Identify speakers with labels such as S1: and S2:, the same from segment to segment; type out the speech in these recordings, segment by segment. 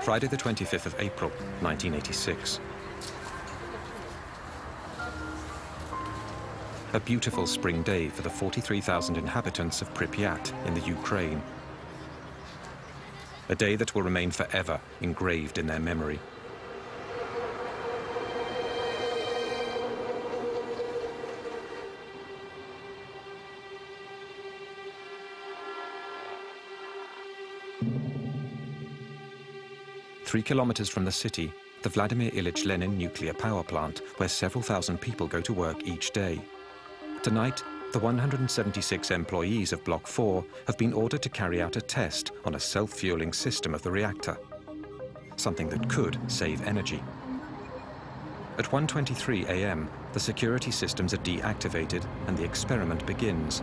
S1: Friday the 25th of April, 1986. A beautiful spring day for the 43,000 inhabitants of Pripyat in the Ukraine. A day that will remain forever engraved in their memory. Three kilometers from the city, the Vladimir Ilyich Lenin nuclear power plant, where several thousand people go to work each day. Tonight, the 176 employees of Block 4 have been ordered to carry out a test on a self-fueling system of the reactor, something that could save energy. At 1:23 a.m., the security systems are deactivated and the experiment begins.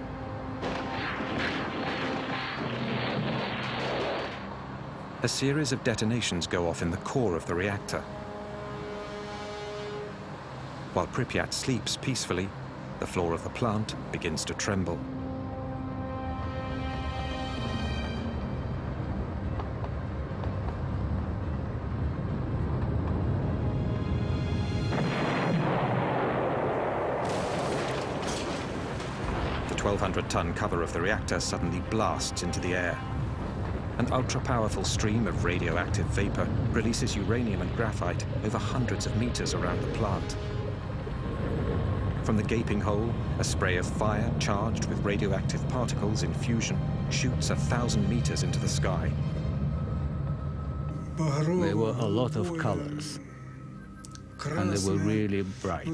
S1: A series of detonations go off in the core of the reactor. While Pripyat sleeps peacefully, the floor of the plant begins to tremble. The 1,200-ton cover of the reactor suddenly blasts into the air. An ultra-powerful stream of radioactive vapor releases uranium and graphite over hundreds of meters around the plant. From the gaping hole, a spray of fire charged with radioactive particles in fusion shoots 1,000 meters into the sky.
S2: There were a lot of colors, and they were really bright,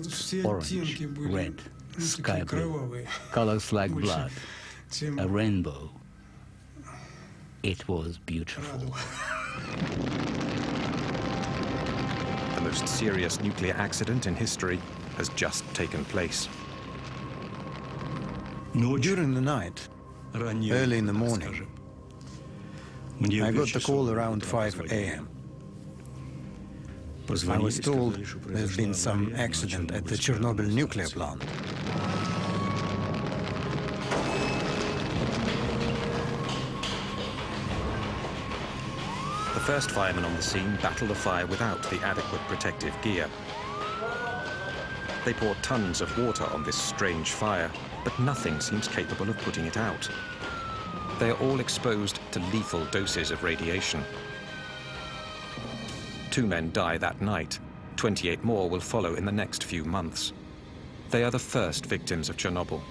S2: orange, red, sky blue, colors like blood, a rainbow. It was beautiful.
S1: The most serious nuclear accident in history has just taken place.
S3: During the night, early in the morning, I got the call around 5 a.m. I was told there's been some accident at the Chernobyl nuclear plant.
S1: The first firemen on the scene battle the fire without the adequate protective gear. They pour tons of water on this strange fire, but nothing seems capable of putting it out. They are all exposed to lethal doses of radiation. 2 men die that night. 28 more will follow in the next few months. They are the first victims of Chernobyl.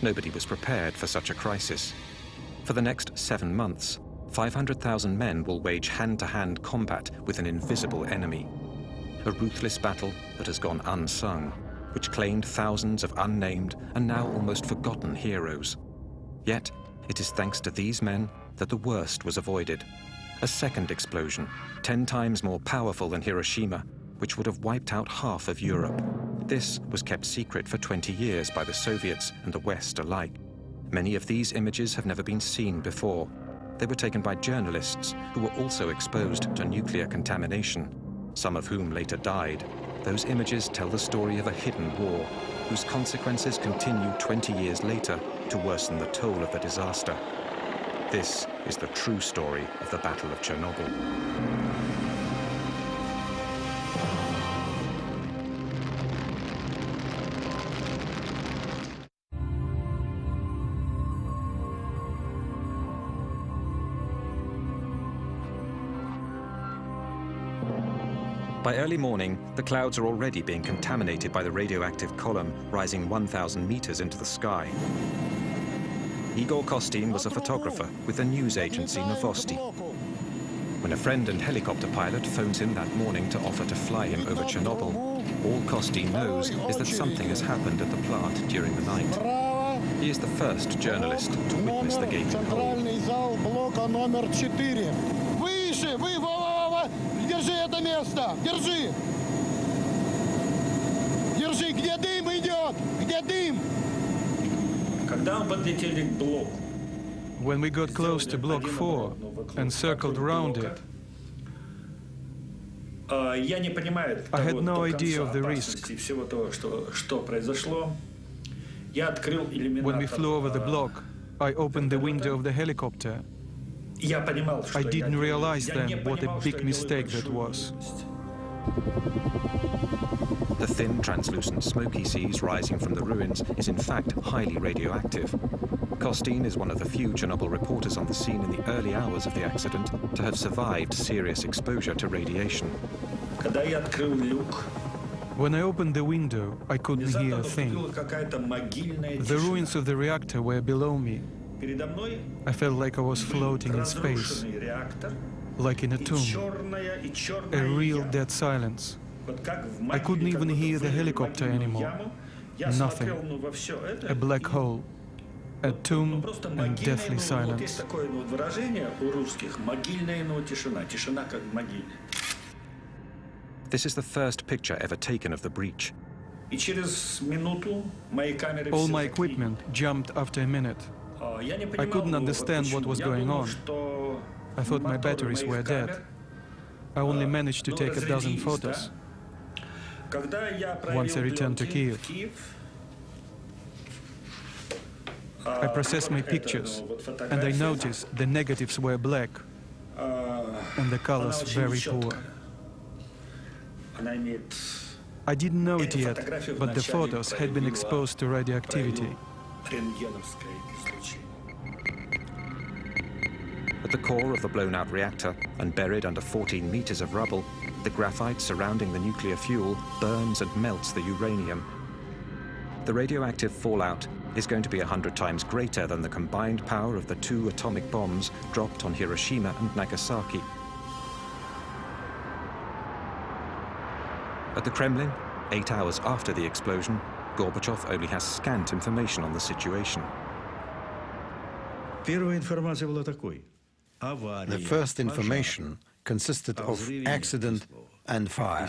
S1: Nobody was prepared for such a crisis. For the next 7 months, 500,000 men will wage hand-to-hand combat with an invisible enemy. A ruthless battle that has gone unsung, which claimed thousands of unnamed and now almost forgotten heroes. Yet, it is thanks to these men that the worst was avoided. A second explosion, 10 times more powerful than Hiroshima, which would have wiped out half of Europe. This was kept secret for 20 years by the Soviets and the West alike. Many of these images have never been seen before. They were taken by journalists who were also exposed to nuclear contamination, some of whom later died. Those images tell the story of a hidden war, whose consequences continue 20 years later to worsen the toll of the disaster. This is the true story of the Battle of Chernobyl. By early morning, the clouds are already being contaminated by the radioactive column rising 1,000 meters into the sky. Igor Kostin was a photographer with the news agency Novosti. When a friend and helicopter pilot phones him that morning to offer to fly him over Chernobyl, all Kostin knows is that something has happened at the plant during the night. He is the first journalist to witness the gaping hole.
S4: Держи это место! Держи! Держи! Где дым идет? Где дым?
S5: Когда мы подлетели к блоку,
S6: When we got close to Block 4 and circled around it,
S5: я не понимаю
S6: I had
S5: того
S6: no
S5: до
S6: idea
S5: конца
S6: of the
S5: опасности
S6: risk.
S5: всего того, что произошло. Я открыл иллюминатор.
S6: When we flew over the block, I opened the window of the helicopter I didn't realize then what a big mistake that was.
S1: The thin, translucent smoke he sees rising from the ruins is in fact highly radioactive. Costin is one of the few Chernobyl reporters on the scene in the early hours of the accident to have survived serious exposure to radiation.
S6: When I opened the window, I couldn't hear a thing. The ruins of the reactor were below me. I felt like I was floating in space, like in a tomb, a real dead silence. I couldn't even hear the helicopter anymore. Nothing. A black hole, a tomb and deathly silence.
S1: This is the first picture ever taken of the breach.
S6: All my equipment jumped after a minute. I couldn't understand what was going on. I thought my batteries were dead. I only managed to take a dozen photos. Once I returned to Kiev, I processed my pictures, and I noticed the negatives were black, and the colors very poor. I didn't know it yet, but the photos had been exposed to radioactivity.
S1: At the core of the blown-out reactor and buried under 14 meters of rubble, the graphite surrounding the nuclear fuel burns and melts the uranium. The radioactive fallout is going to be 100 times greater than the combined power of the 2 atomic bombs dropped on Hiroshima and Nagasaki. At the Kremlin, 8 hours after the explosion, Gorbachev only has scant information on the situation.
S3: The first information consisted of accident and fire.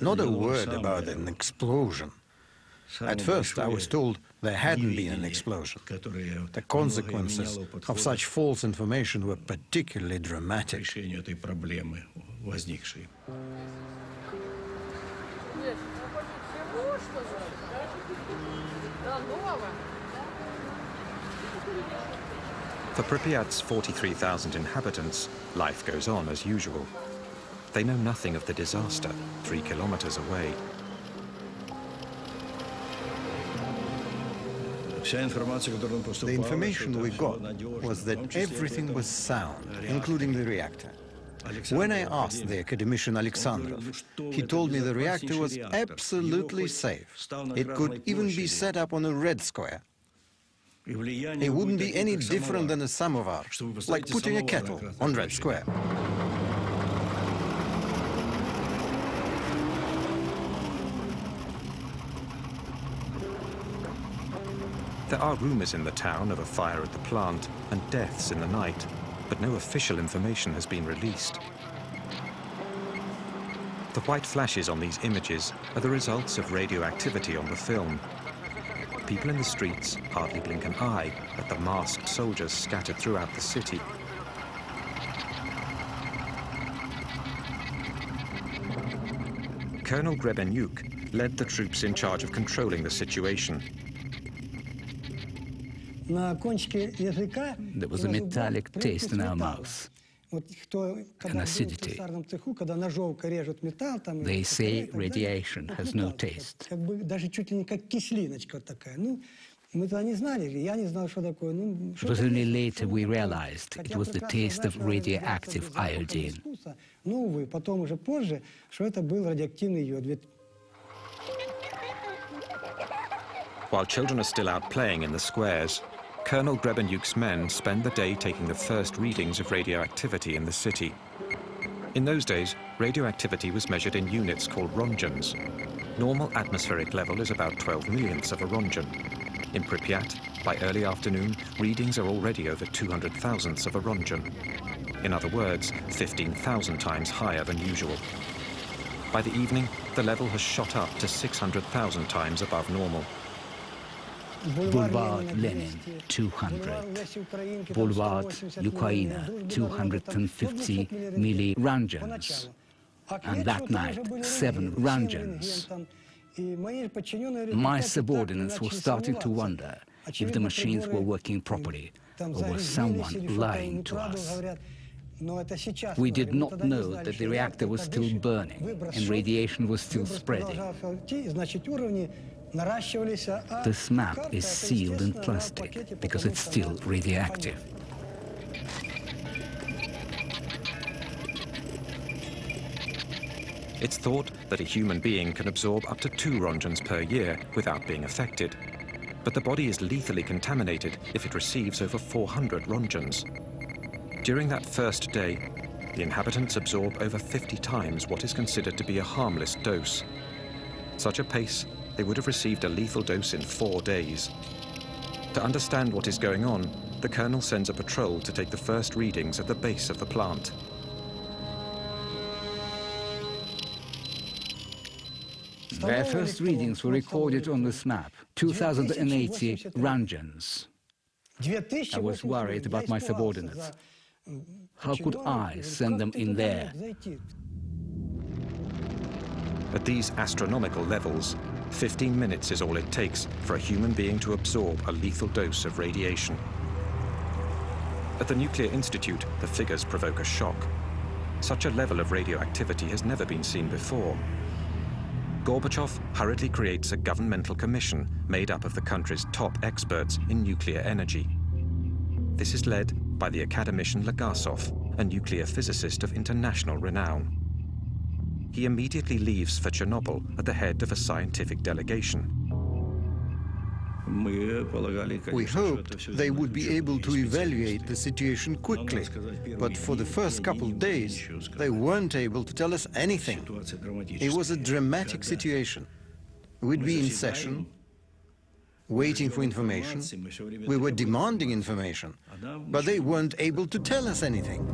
S3: Not a word about an explosion. At first, I was told there hadn't been an explosion. The consequences of such false information were particularly dramatic.
S1: For Pripyat's 43,000 inhabitants, life goes on as usual. They know nothing of the disaster 3 kilometers away.
S3: The information we got was that everything was sound, including the reactor. When I asked the academician Alexandrov, he told me the reactor was absolutely safe. It could even be set up on a red square. It wouldn't be any different than a samovar, like putting a kettle on red square.
S1: There are rumors in the town of a fire at the plant and deaths in the night, but no official information has been released. The white flashes on these images are the results of radioactivity on the film. People in the streets hardly blink an eye at the masked soldiers scattered throughout the city. Colonel Grebenyuk led the troops in charge of controlling the situation.
S2: There was a metallic taste in our mouth, an acidity. They say radiation has no taste. It was only later we realized it was the taste of radioactive iodine.
S1: While children are still out playing in the squares, Colonel Grebenyuk's men spend the day taking the first readings of radioactivity in the city. In those days, radioactivity was measured in units called rongens. Normal atmospheric level is about 12 millionths of a rongen. In Pripyat, by early afternoon, readings are already over 200 thousandths of a rongen. In other words, 15,000 times higher than usual. By the evening, the level has shot up to 600,000 times above normal.
S2: Boulevard Lenin, 200. Boulevard Ukraina, 250 millirongens. And that night, 7 rongens. My subordinates were starting to wonder if the machines were working properly or was someone lying to us. We did not know that the reactor was still burning and radiation was still spreading. This map is sealed in plastic because it's still radioactive.
S1: It's thought that a human being can absorb up to 2 rongens per year without being affected. But the body is lethally contaminated if it receives over 400 rongens. During that first day, the inhabitants absorb over 50 times what is considered to be a harmless dose. Such a pace, they would have received a lethal dose in 4 days. To understand what is going on, the colonel sends a patrol to take the first readings at the base of the plant.
S2: Their first readings were recorded on this map, 2080 rongens. I was worried about my subordinates. How could I send them in there?
S1: At these astronomical levels, 15 minutes is all it takes for a human being to absorb a lethal dose of radiation. At the Nuclear Institute, the figures provoke a shock. Such a level of radioactivity has never been seen before. Gorbachev hurriedly creates a governmental commission made up of the country's top experts in nuclear energy. This is led by the academician Legasov, a nuclear physicist of international renown. He immediately leaves for Chernobyl at the head of a scientific delegation.
S3: We hoped they would be able to evaluate the situation quickly, but for the first couple of days, they weren't able to tell us anything. It was a dramatic situation. We'd be in session, waiting for information. We were demanding information, but they weren't able to tell us anything.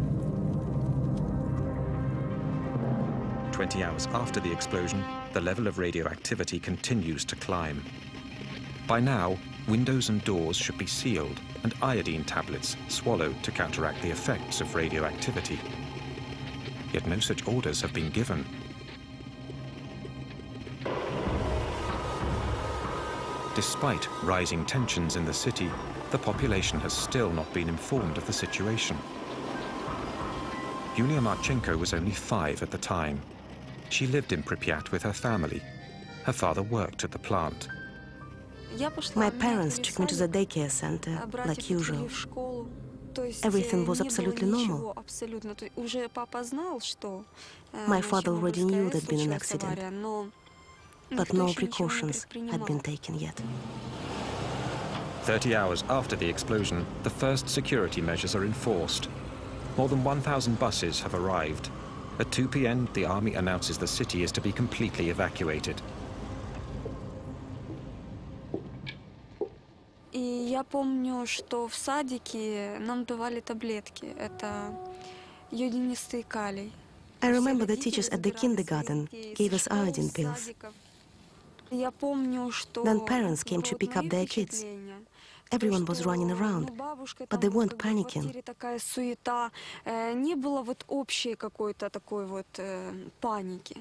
S1: 20 hours after the explosion, the level of radioactivity continues to climb. By now, windows and doors should be sealed and iodine tablets swallowed to counteract the effects of radioactivity. Yet no such orders have been given. Despite rising tensions in the city, the population has still not been informed of the situation. Yulia Marchenko was only 5 at the time. She lived in Pripyat with her family. Her father worked at the plant.
S7: My parents took me to the daycare center, like usual. Everything was absolutely normal. My father already knew there'd been an accident, but no precautions had been taken yet.
S1: 30 hours after the explosion, the first security measures are enforced. More than 1,000 buses have arrived. At 2 p.m., the army announces the city is to be completely evacuated.
S8: Я помню, что в садике нам давали таблетки. Это йодинистый калий.
S7: I remember the teachers at the kindergarten gave us iodine pills. Then parents came to pick up their kids. Everyone was running around, but they weren't panicking.
S8: Не было вот общей какой-то такой вот паники.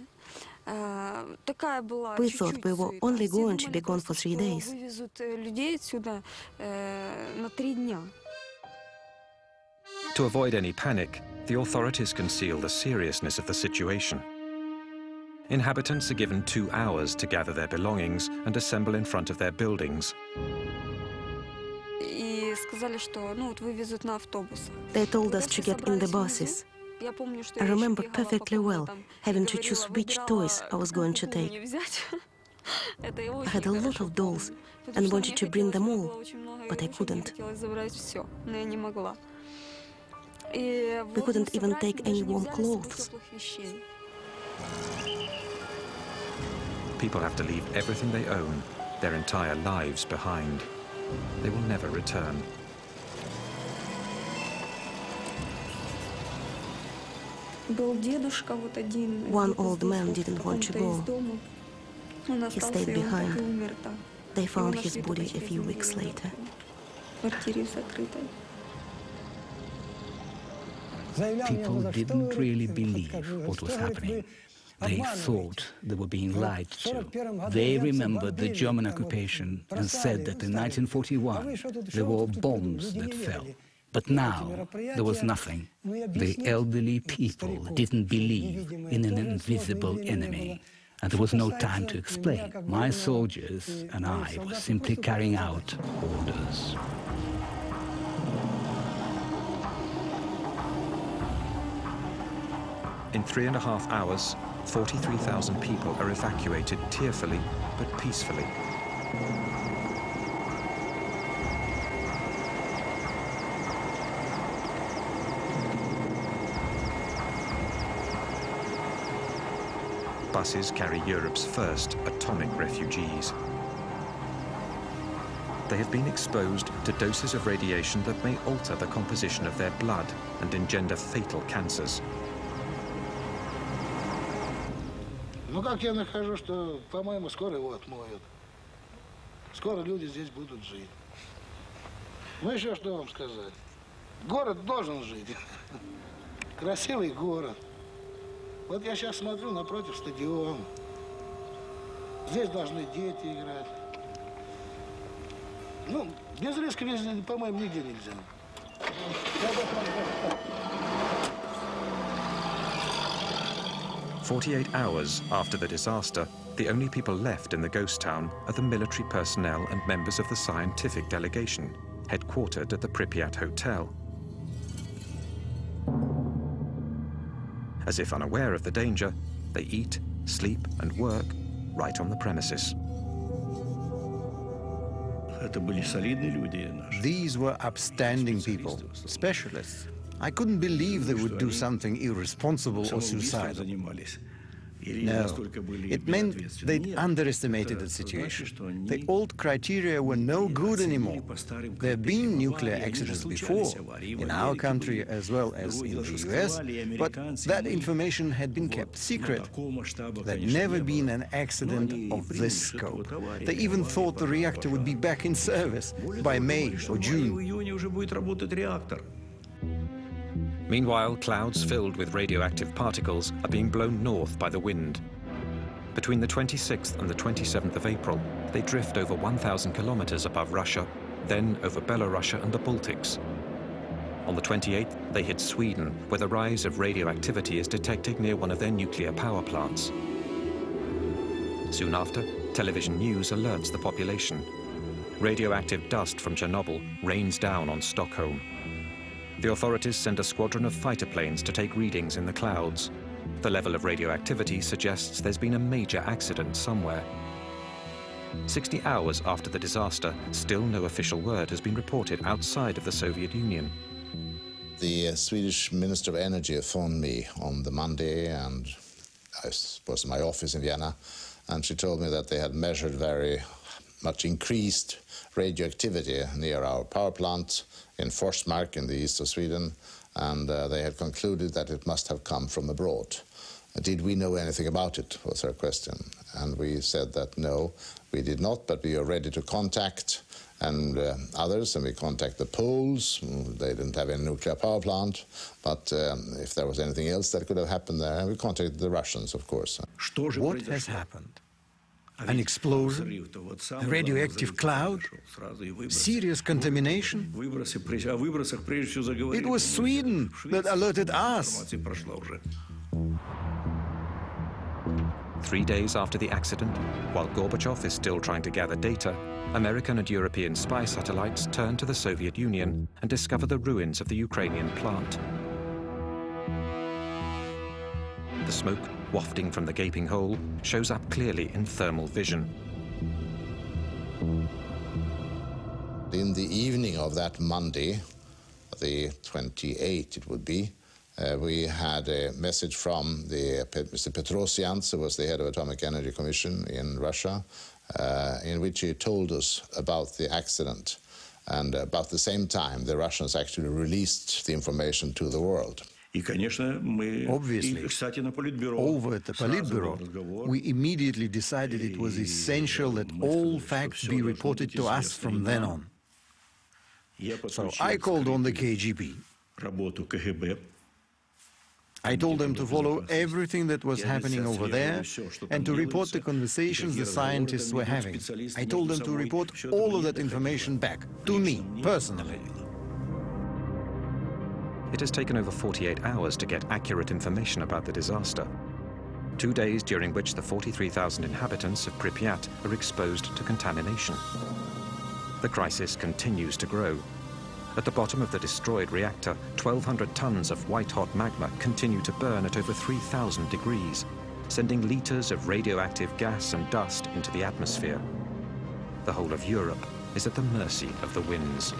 S7: We thought we were only going to be gone for 3 days.
S1: To avoid any panic, the authorities conceal the seriousness of the situation. Inhabitants are given 2 hours to gather their belongings and assemble in front of their buildings.
S7: They told us to get in the buses. I remember perfectly well having to choose which toys I was going to take. I had a lot of dolls and wanted to bring them all, but I couldn't. We couldn't even take any warm clothes.
S1: People have to leave everything they own, their entire lives behind. They will never return.
S7: One old man didn't want to go. He stayed behind. They found his body a few weeks later.
S2: People didn't really believe what was happening. They thought they were being lied to. They remembered the German occupation and said that in 1941 there were bombs that fell. But now there was nothing. The elderly people didn't believe in an invisible enemy. And there was no time to explain. My soldiers and I were simply carrying out orders.
S1: In 3.5 hours, 43,000 people are evacuated tearfully but peacefully. Buses carry Europe's first atomic refugees. They have been exposed to doses of radiation that may alter the composition of their blood and engender fatal cancers.
S4: Ну, как я нахожу, что, по-моему, скоро его отмоют. Скоро люди здесь будут жить. Ну, еще что вам сказать? Город должен жить. Красивый город. Вот я сейчас смотрю напротив стадиона. Здесь должны дети играть. Ну, без риска, по-моему, нигде нельзя.
S1: 48 hours after the disaster, the only people left in the ghost town are the military personnel and members of the scientific delegation, headquartered at the Pripyat Hotel. As if unaware of the danger, they eat, sleep, and work right on the premises.
S3: These were upstanding people, specialists. I couldn't believe they would do something irresponsible or suicidal. No, it meant they'd underestimated the situation. The old criteria were no good anymore. There have been nuclear accidents before, in our country as well as in the US, but that information had been kept secret. There'd never been an accident of this scope. They even thought the reactor would be back in service by May or June.
S1: Meanwhile, clouds filled with radioactive particles are being blown north by the wind. Between the 26th and the 27th of April, they drift over 1,000 kilometers above Russia, then over Belarus and the Baltics. On the 28th, they hit Sweden, where the rise of radioactivity is detected near one of their nuclear power plants. Soon after, television news alerts the population. Radioactive dust from Chernobyl rains down on Stockholm. The authorities send a squadron of fighter planes to take readings in the clouds. The level of radioactivity suggests there's been a major accident somewhere. 60 hours after the disaster, still no official word has been reported outside of the Soviet Union.
S9: The Swedish Minister of Energy phoned me on the Monday, and I was in my office in Vienna, and she told me that they had measured very much increased radioactivity near our power plant in Forsmark in the east of Sweden, and they had concluded that it must have come from abroad. Did we know anything about it, was her question. And we said that no, we did not, but we are ready to contact and others, and we contact the Poles. They didn't have any nuclear power plant, but if there was anything else that could have happened there, and we contacted the Russians, of course.
S3: What has happened? An explosion? A radioactive cloud? Serious contamination? It was Sweden that alerted us.
S1: 3 days after the accident, while Gorbachev is still trying to gather data, American and European spy satellites turn to the Soviet Union and discover the ruins of the Ukrainian plant. The smoke, wafting from the gaping hole, shows up clearly in thermal vision.
S9: In the evening of that Monday, the 28th it would be, we had a message from Mr. Petrosian, who was the head of Atomic Energy Commission in Russia, in which he told us about the accident. And about the same time, the Russians actually released the information to the world.
S3: Obviously, over at the Politburo, we immediately decided it was essential that all facts be reported to us from then on. So I called on the KGB. I told them to follow everything that was happening over there and to report the conversations the scientists were having. I told them to report all of that information back, to me, personally.
S1: It has taken over 48 hours to get accurate information about the disaster. 2 days during which the 43,000 inhabitants of Pripyat are exposed to contamination. The crisis continues to grow. At the bottom of the destroyed reactor, 1,200 tons of white-hot magma continue to burn at over 3,000 degrees, sending liters of radioactive gas and dust into the atmosphere. The whole of Europe is at the mercy of the winds.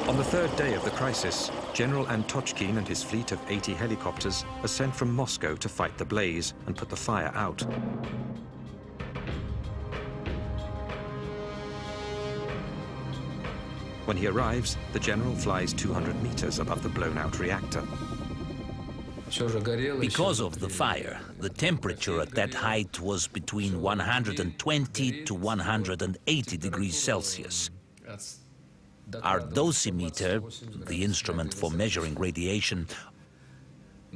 S1: On the third day of the crisis, General Antochkin and his fleet of 80 helicopters are sent from Moscow to fight the blaze and put the fire out. When he arrives, the general flies 200 meters above the blown-out reactor.
S10: Because of the fire, the temperature at that height was between 120 to 180 degrees Celsius. Our dosimeter, the instrument for measuring radiation,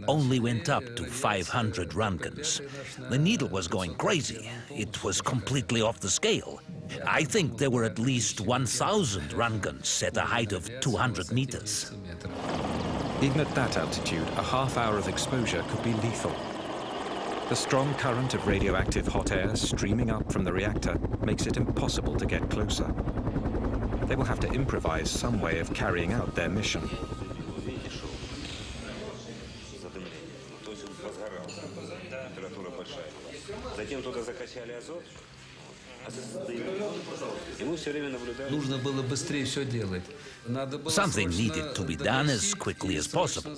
S10: only went up to 500 Röntgens. The needle was going crazy. It was completely off the scale. I think there were at least 1,000 Röntgens at a height of 200 meters.
S1: Even at that altitude, a half hour of exposure could be lethal. The strong current of radioactive hot air streaming up from the reactor makes it impossible to get closer. They will have to improvise some way of carrying out their mission.
S10: Something needed to be done as quickly as possible.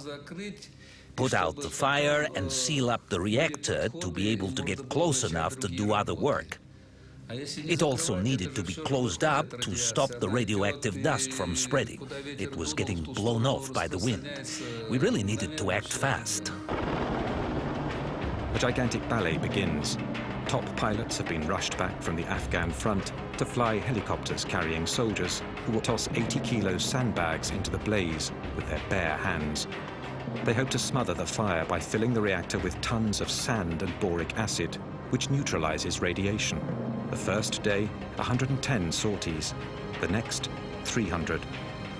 S10: Put out the fire and seal up the reactor to be able to get close enough to do other work. It also needed to be closed up to stop the radioactive dust from spreading. It was getting blown off by the wind. We really needed to act fast.
S1: A gigantic ballet begins. Top pilots have been rushed back from the Afghan front to fly helicopters carrying soldiers who will toss 80-kilo sandbags into the blaze with their bare hands. They hope to smother the fire by filling the reactor with tons of sand and boric acid, which neutralizes radiation. The first day, 110 sorties. The next, 300.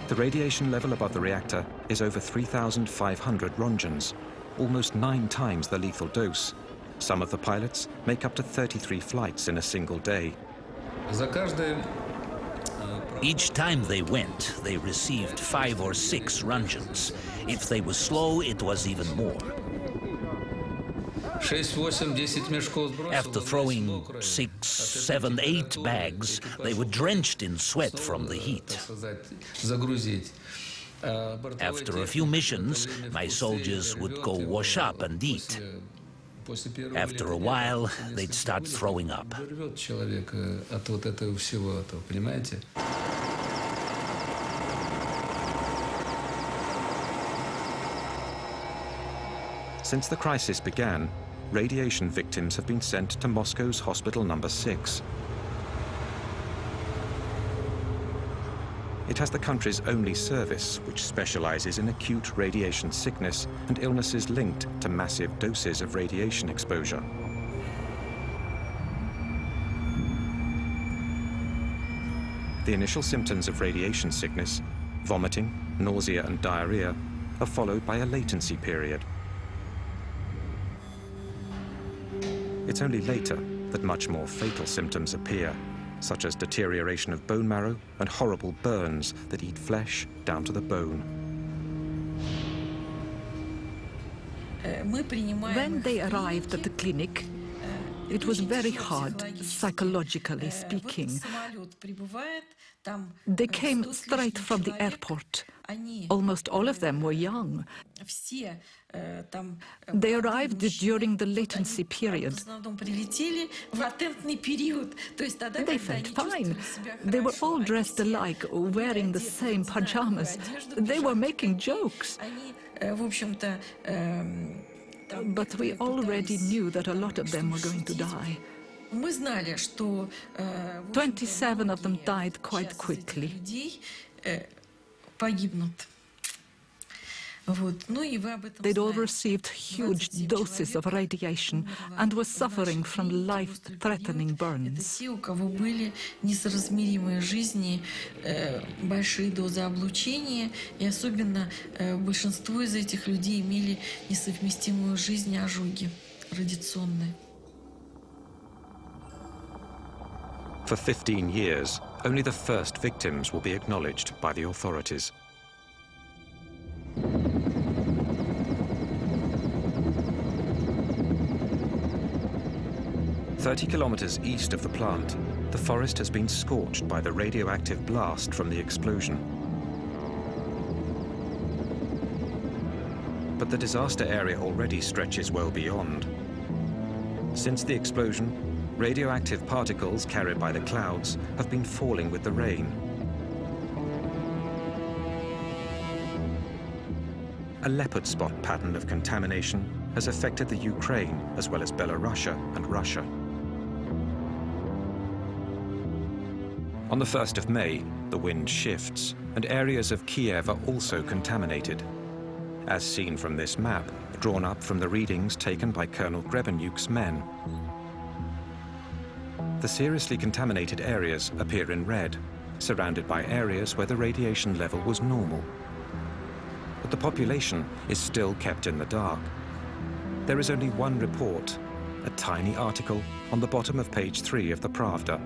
S1: The radiation level above the reactor is over 3,500 Röntgens, almost 9 times the lethal dose. Some of the pilots make up to 33 flights in a single day.
S10: Each time they went, they received 5 or 6 Röntgens. If they were slow, it was even more. After throwing 6, 7, 8 bags, they were drenched in sweat from the heat. After a few missions, my soldiers would go wash up and eat. After a while, they'd start throwing up.
S1: Since the crisis began, radiation victims have been sent to Moscow's Hospital No. 6. It has the country's only service, which specializes in acute radiation sickness and illnesses linked to massive doses of radiation exposure. The initial symptoms of radiation sickness, vomiting, nausea and diarrhea, are followed by a latency period. It's only later that much more fatal symptoms appear, such as deterioration of bone marrow and horrible burns that eat flesh down to the bone.
S11: When they arrived at the clinic, it was very hard, psychologically speaking. They came straight from the airport. Almost all of them were young. They arrived during the latency period. They felt fine. They were all dressed alike, wearing the same pajamas. They were making jokes. But we already knew that a lot of them were going to die. 27 of them died quite quickly. They'd all received huge doses of radiation and were suffering from life-threatening burns.
S12: Большие дозы облучения, и особенно большинство из этих людей имели несовместимую с жизнью ожоги радиационные.
S1: For 15 years, only the first victims will be acknowledged by the authorities. "30 kilometers east of the plant, the forest has been scorched by the radioactive blast from the explosion. But the disaster area already stretches well beyond. Since the explosion, radioactive particles carried by the clouds have been falling with the rain. A leopard spot pattern of contamination has affected the Ukraine as well as Belarus and Russia. On the 1st of May, the wind shifts, and areas of Kiev are also contaminated. As seen from this map, drawn up from the readings taken by Colonel Grebenyuk's men. The seriously contaminated areas appear in red, surrounded by areas where the radiation level was normal. But the population is still kept in the dark. There is only one report, a tiny article on the bottom of page 3 of the Pravda,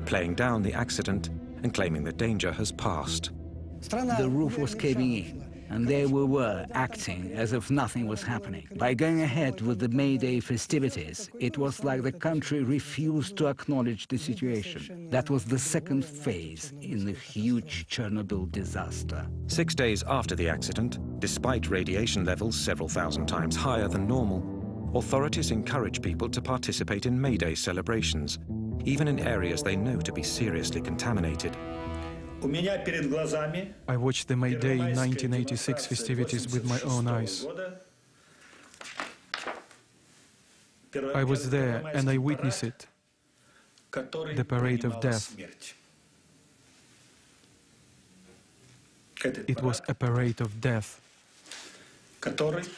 S1: playing down the accident and claiming the danger has passed.
S2: The roof was caving in, and there we were acting as if nothing was happening. By going ahead with the May Day festivities, it was like the country refused to acknowledge the situation. That was the second phase in the huge Chernobyl disaster.
S1: 6 days after the accident, despite radiation levels several thousand times higher than normal, authorities encourage people to participate in May Day celebrations, even in areas they know to be seriously contaminated.
S6: I watched the May Day 1986 festivities with my own eyes. I was there and I witnessed it, the parade of death. It was a parade of death.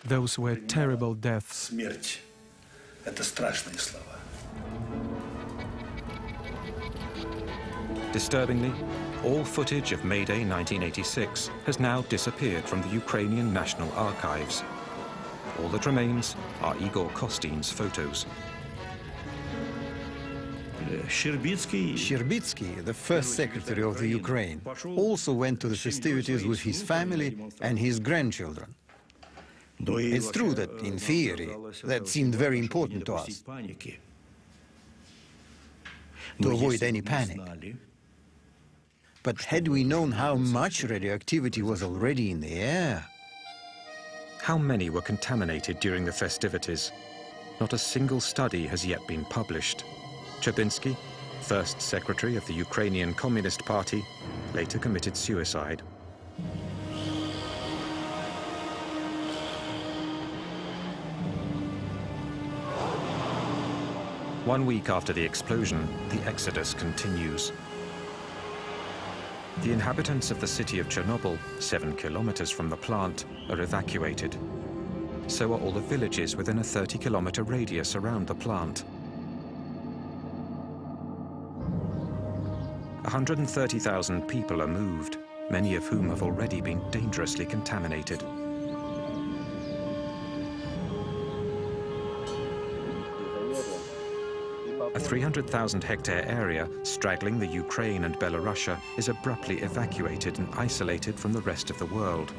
S6: Those were terrible deaths.
S1: Disturbingly, all footage of May Day 1986 has now disappeared from the Ukrainian National Archives. All that remains are Igor Kostyn's photos.
S3: Sherbitsky, the first secretary of the Ukraine, also went to the festivities with his family and his grandchildren. It's true that, in theory, that seemed very important to us, to avoid any panic. But had we known how much radioactivity was already in the air?
S1: How many were contaminated during the festivities? Not a single study has yet been published. Cherbinsky, first secretary of the Ukrainian Communist Party, later committed suicide. One week after the explosion, the exodus continues. The inhabitants of the city of Chernobyl, 7 kilometers from the plant, are evacuated. So are all the villages within a 30-kilometer radius around the plant. 130,000 people are moved, many of whom have already been dangerously contaminated. A 300,000-hectare area straddling the Ukraine and Belarus is abruptly evacuated and isolated from the rest of the world.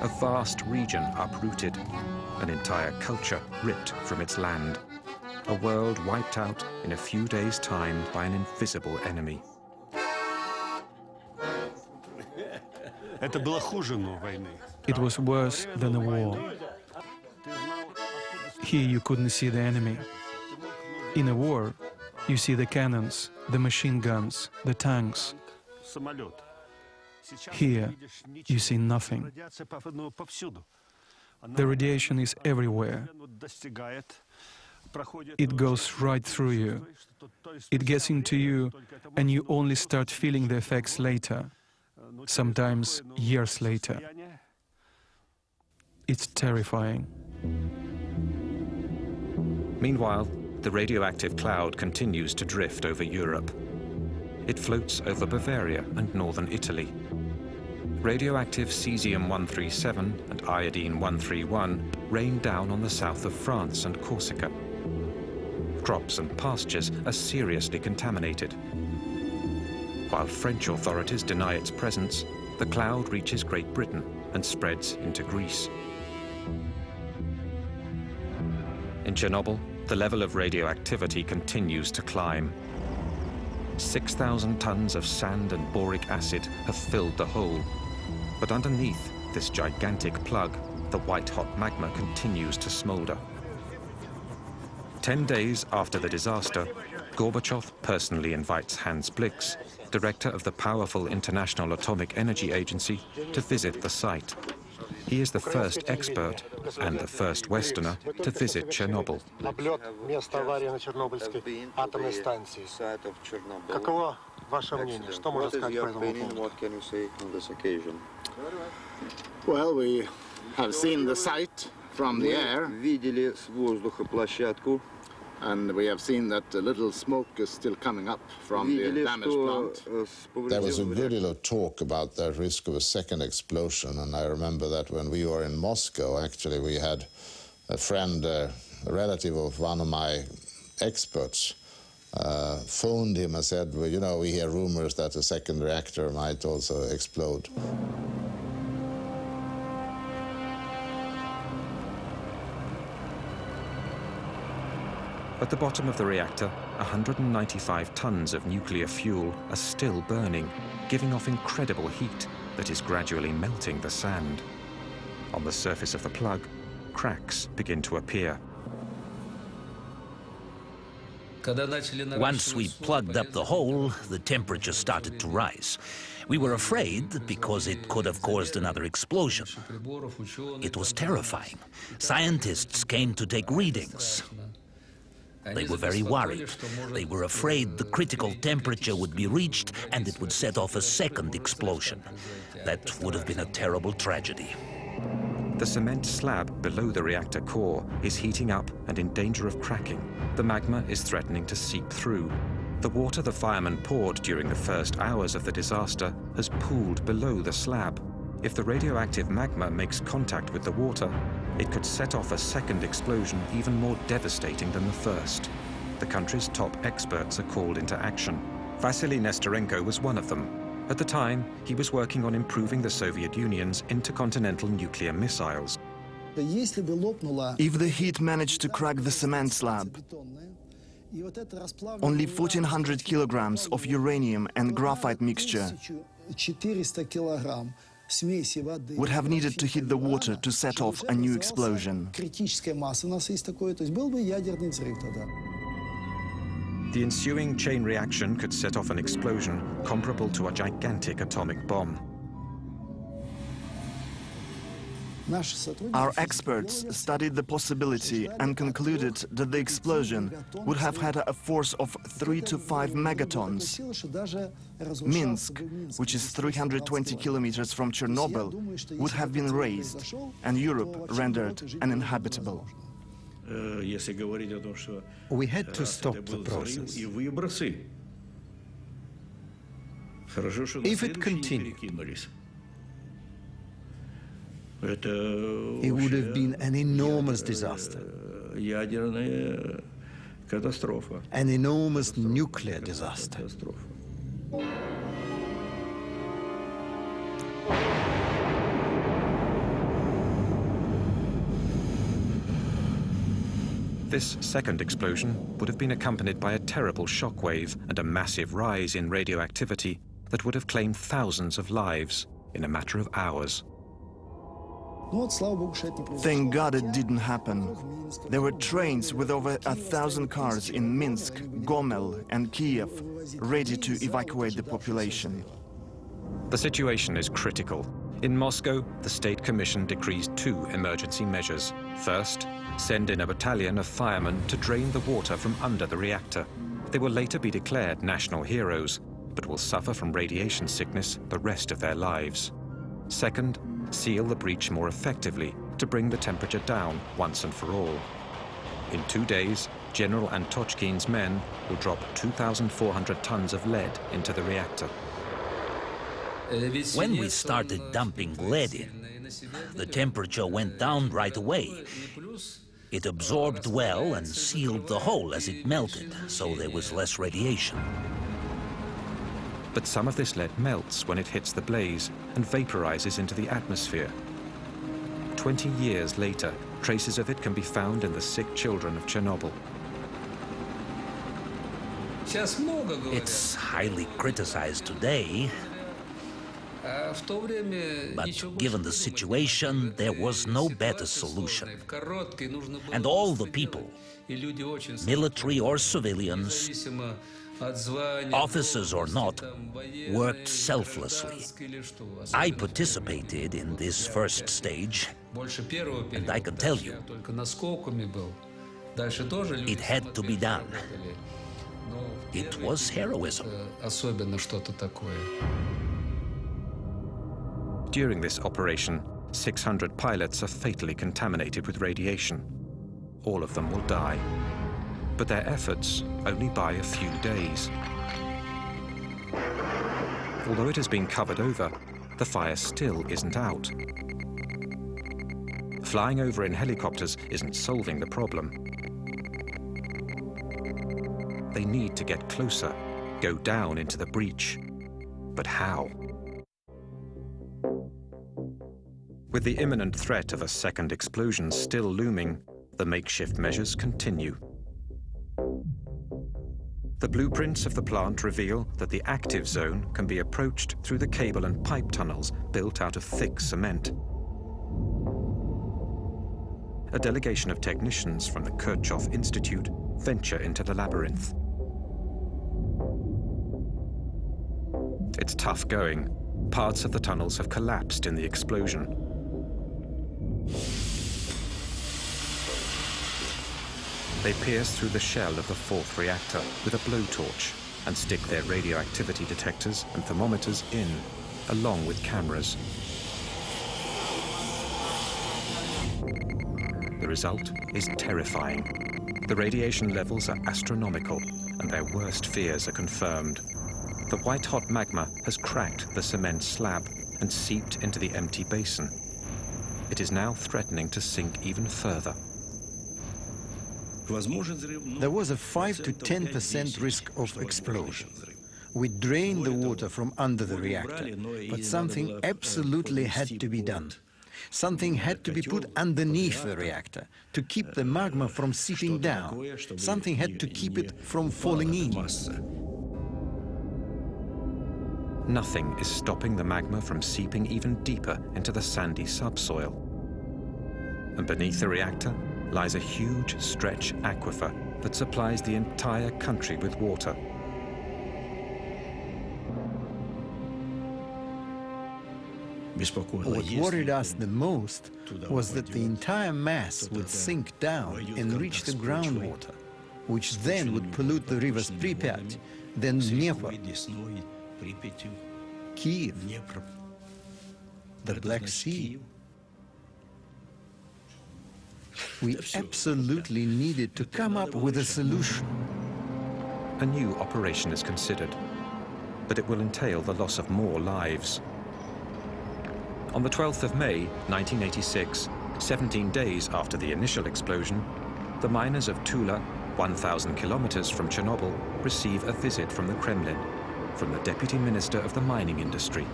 S1: A vast region uprooted, an entire culture ripped from its land, a world wiped out in a few days' time by an invisible enemy.
S13: Это было хуже, но войны.
S6: It was worse than a war. Here you couldn't see the enemy. In a war, you see the cannons, the machine guns, the tanks. Here, you see nothing. The radiation is everywhere. It goes right through you. It gets into you, and you only start feeling the effects later, sometimes years later. It's terrifying.
S1: Meanwhile, the radioactive cloud continues to drift over Europe. It floats over Bavaria and northern Italy. Radioactive cesium-137 and iodine-131 rain down on the south of France and Corsica. Crops and pastures are seriously contaminated. While French authorities deny its presence, the cloud reaches Great Britain and spreads into Greece. In Chernobyl, the level of radioactivity continues to climb. 6,000 tons of sand and boric acid have filled the hole. But underneath this gigantic plug, the white-hot magma continues to smolder. 10 days after the disaster, Gorbachev personally invites Hans Blix, director of the powerful International Atomic Energy Agency, to visit the site. He is the first expert and the first Westerner to visit Chernobyl.
S13: What can you say on this occasion? Well, we have seen the site from the air. And we have seen that a little smoke is still coming up from the damaged plant.
S9: There was a good deal of talk about the risk of a second explosion, and I remember that when we were in Moscow, actually, we had a friend, a relative of one of my experts, phoned him and said, well, you know, we hear rumors that a second reactor might also explode.
S1: At the bottom of the reactor, 195 tons of nuclear fuel are still burning, giving off incredible heat that is gradually melting the sand. On the surface of the plug, cracks begin to appear.
S10: Once we plugged up the hole, the temperature started to rise. We were afraid because it could have caused another explosion. It was terrifying. Scientists came to take readings. They were very worried. They were afraid the critical temperature would be reached and it would set off a second explosion. That would have been a terrible tragedy.
S1: The cement slab below the reactor core is heating up and in danger of cracking. The magma is threatening to seep through. The water the firemen poured during the first hours of the disaster has pooled below the slab. If the radioactive magma makes contact with the water, it could set off a second explosion even more devastating than the first. The country's top experts are called into action. Vasily Nestorenko was one of them. At the time, he was working on improving the Soviet Union's intercontinental nuclear missiles.
S14: If the heat managed to crack the cement slab, only 1,400 kilograms of uranium and graphite mixture would have needed to hit the water to set off a new explosion.
S1: The ensuing chain reaction could set off an explosion comparable to a gigantic atomic bomb.
S14: Our experts studied the possibility and concluded that the explosion would have had a force of 3 to 5 megatons. Minsk, which is 320 kilometers from Chernobyl, would have been razed and Europe rendered uninhabitable.
S3: We had to stop the process. If it continued, it would have been an enormous disaster. An enormous nuclear disaster.
S1: This second explosion would have been accompanied by a terrible shockwave and a massive rise in radioactivity that would have claimed thousands of lives in a matter of hours.
S14: Thank God it didn't happen. There were trains with over 1,000 cars in Minsk, Gomel and Kiev, ready to evacuate the population.
S1: The situation is critical. In Moscow, the State Commission decrees 2 emergency measures. First, send in a battalion of firemen to drain the water from under the reactor. They will later be declared national heroes, but will suffer from radiation sickness the rest of their lives. Second, seal the breach more effectively to bring the temperature down once and for all. In 2 days, General Antochkin's men will drop 2,400 tons of lead into the reactor.
S10: When we started dumping lead in, the temperature went down right away. It absorbed well and sealed the hole as it melted, so there was less radiation.
S1: But some of this lead melts when it hits the blaze and vaporizes into the atmosphere. 20 years later, traces of it can be found in the sick children of Chernobyl.
S10: It's highly criticized today, but given the situation, there was no better solution. And all the people, military or civilians, officers or not, worked selflessly. I participated in this first stage, and I can tell you, it had to be done. It was heroism.
S1: During this operation, 600 pilots are fatally contaminated with radiation. All of them will die. But their efforts only buy a few days. Although it has been covered over, the fire still isn't out. Flying over in helicopters isn't solving the problem. They need to get closer, go down into the breach. But how? With the imminent threat of a second explosion still looming, the makeshift measures continue. The blueprints of the plant reveal that the active zone can be approached through the cable and pipe tunnels built out of thick cement. A delegation of technicians from the Kirchhoff Institute venture into the labyrinth. It's tough going. Parts of the tunnels have collapsed in the explosion. They pierce through the shell of the 4th reactor with a blowtorch and stick their radioactivity detectors and thermometers in, along with cameras. The result is terrifying. The radiation levels are astronomical, and their worst fears are confirmed. The white-hot magma has cracked the cement slab and seeped into the empty basin. It is now threatening to sink even further.
S3: There was a 5 to 10% risk of explosion. We drained the water from under the reactor, but something absolutely had to be done. Something had to be put underneath the reactor to keep the magma from seeping down. Something had to keep it from falling in.
S1: Nothing is stopping the magma from seeping even deeper into the sandy subsoil. And beneath the reactor lies a huge stretch aquifer that supplies the entire country with water.
S3: What worried us the most was that the entire mass would sink down and reach the groundwater, which then would pollute the rivers Pripyat, then Dnieper, Kiev, the Black Sea. We absolutely needed to come up with a solution.
S1: A new operation is considered, but it will entail the loss of more lives. On the 12th of May, 1986, 17 days after the initial explosion, the miners of Tula, 1,000 kilometers from Chernobyl, receive a visit from the Kremlin, from the Deputy Minister of the Mining Industry.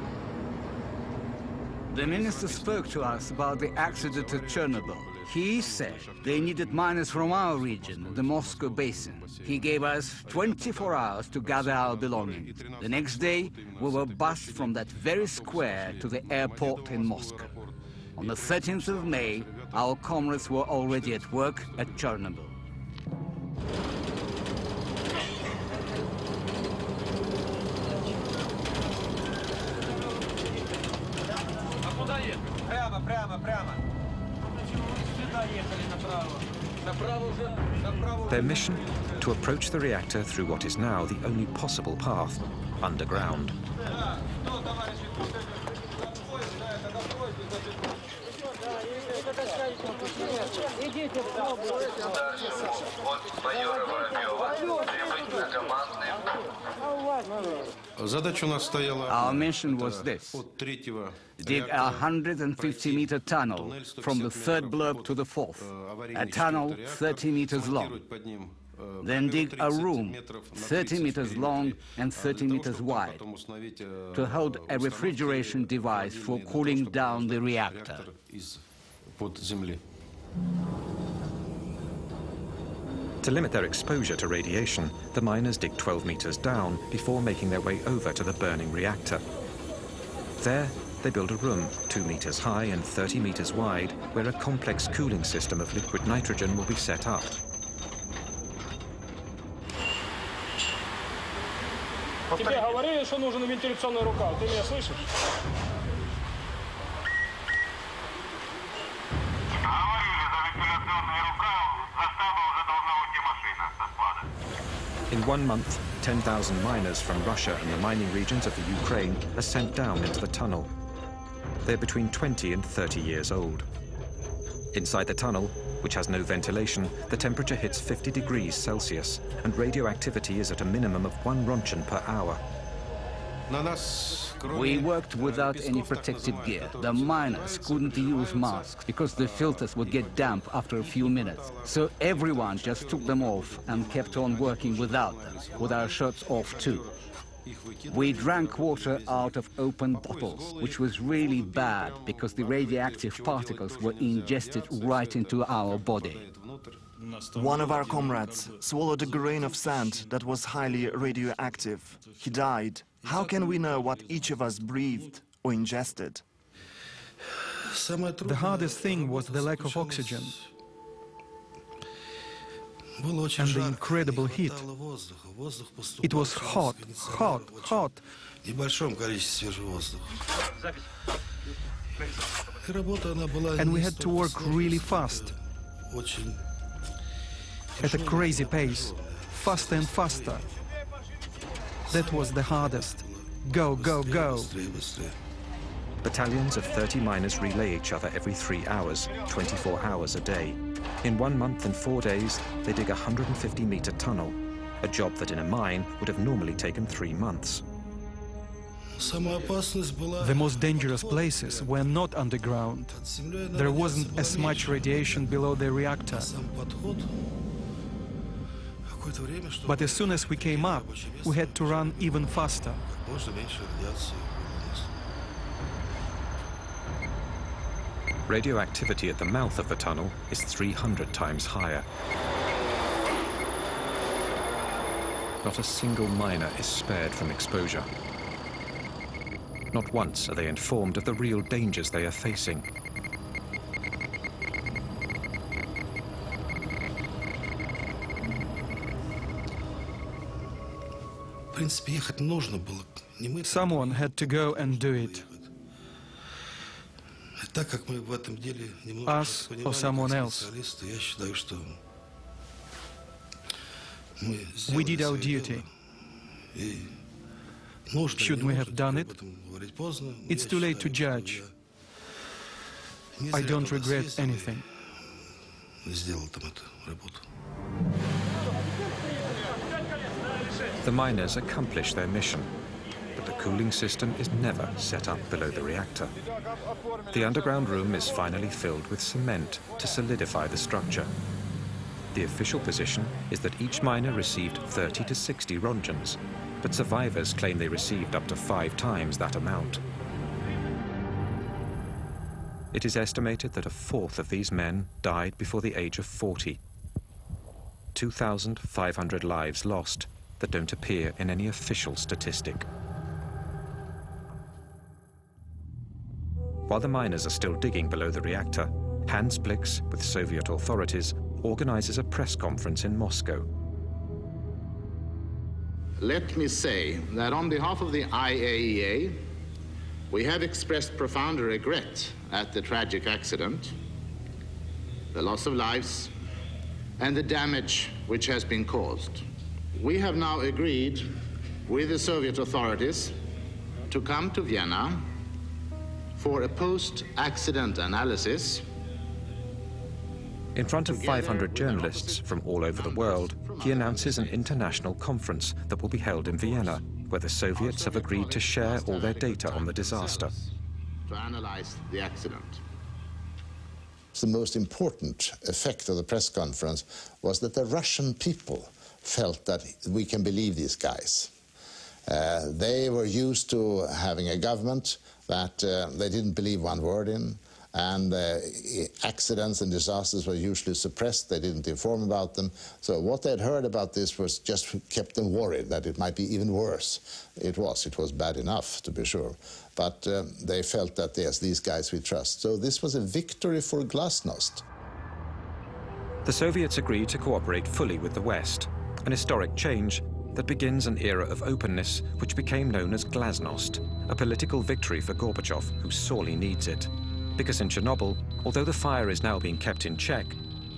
S2: The minister spoke to us about the accident at Chernobyl. He said they needed miners from our region, the Moscow basin. He gave us 24 hours to gather our belongings. The next day, we were bused from that very square to the airport in Moscow. On the 13th of May, our comrades were already at work at Chernobyl.
S1: Their mission? To approach the reactor through what is now the only possible path, underground.
S2: Our mission was this: dig a 150-meter tunnel from the third block to the fourth, a tunnel 30 meters long. Then dig a room 30 meters long and 30 meters wide to hold a refrigeration device for cooling down the reactor.
S1: To limit their exposure to radiation, the miners dig 12 meters down before making their way over to the burning reactor. There, they build a room 2 meters high and 30 meters wide, where a complex cooling system of liquid nitrogen will be set up.
S15: Тебе говорили, что нужен вентиляционный рукав. Ты меня слышишь?
S1: In 1 month, 10,000 miners from Russia and the mining regions of the Ukraine are sent down into the tunnel. They're between 20 and 30 years old. Inside the tunnel, which has no ventilation, the temperature hits 50 degrees Celsius, and radioactivity is at a minimum of 1 rontgen per hour.
S2: We worked without any protective gear. The miners couldn't use masks because the filters would get damp after a few minutes. So everyone just took them off and kept on working without them, with our shirts off too. We drank water out of open bottles, which was really bad because the radioactive particles were ingested right into our body.
S14: One of our comrades swallowed a grain of sand that was highly radioactive. He died. How can we know what each of us breathed or ingested?
S6: The hardest thing was the lack of oxygen and the incredible heat. It was hot, hot, hot. And we had to work really fast, at a crazy pace, faster and faster. That was the hardest. Go, go, go.
S1: Battalions of 30 miners relay each other every 3 hours, 24 hours a day. In 1 month and 4 days, they dig a 150-meter tunnel, a job that in a mine would have normally taken 3 months.
S6: The most dangerous places were not underground. There wasn't as much radiation below the reactor. But as soon as we came up, we had to run even faster.
S1: Radioactivity at the mouth of the tunnel is 300 times higher. Not a single miner is spared from exposure. Not once are they informed of the real dangers they are facing.
S6: Someone had to go and do it. Us or someone else. We did our duty. Should we have done it? It's too late to judge. I don't regret anything.
S1: The miners accomplish their mission, but the cooling system is never set up below the reactor. The underground room is finally filled with cement to solidify the structure. The official position is that each miner received 30 to 60 rontgens, but survivors claim they received up to 5 times that amount. It is estimated that a fourth of these men died before the age of 40. 2,500 lives lost that don't appear in any official statistic. While the miners are still digging below the reactor, Hans Blix, with Soviet authorities, organizes a press conference in Moscow.
S9: Let me say that on behalf of the IAEA, we have expressed profound regret at the tragic accident, the loss of lives, and the damage which has been caused. We have now agreed with the Soviet authorities to come to Vienna for a post-accident analysis.
S1: In front of 500 journalists from all over the world, he announces an international conference that will be held in Vienna, where the Soviets have agreed to share all their data on the disaster.
S9: To analyze the accident. The most important effect of the press conference was that the Russian people felt that we can believe these guys. They were used to having a government that they didn't believe one word in, and accidents and disasters were usually suppressed. They didn't inform about them. So what they'd heard about this was just kept them worried that it might be even worse. It was bad enough, to be sure. But they felt that, yes, these guys we trust. So this was a victory for glasnost.
S1: The Soviets agreed to cooperate fully with the West, an historic change that begins an era of openness which became known as glasnost, a political victory for Gorbachev, who sorely needs it. Because in Chernobyl, although the fire is now being kept in check,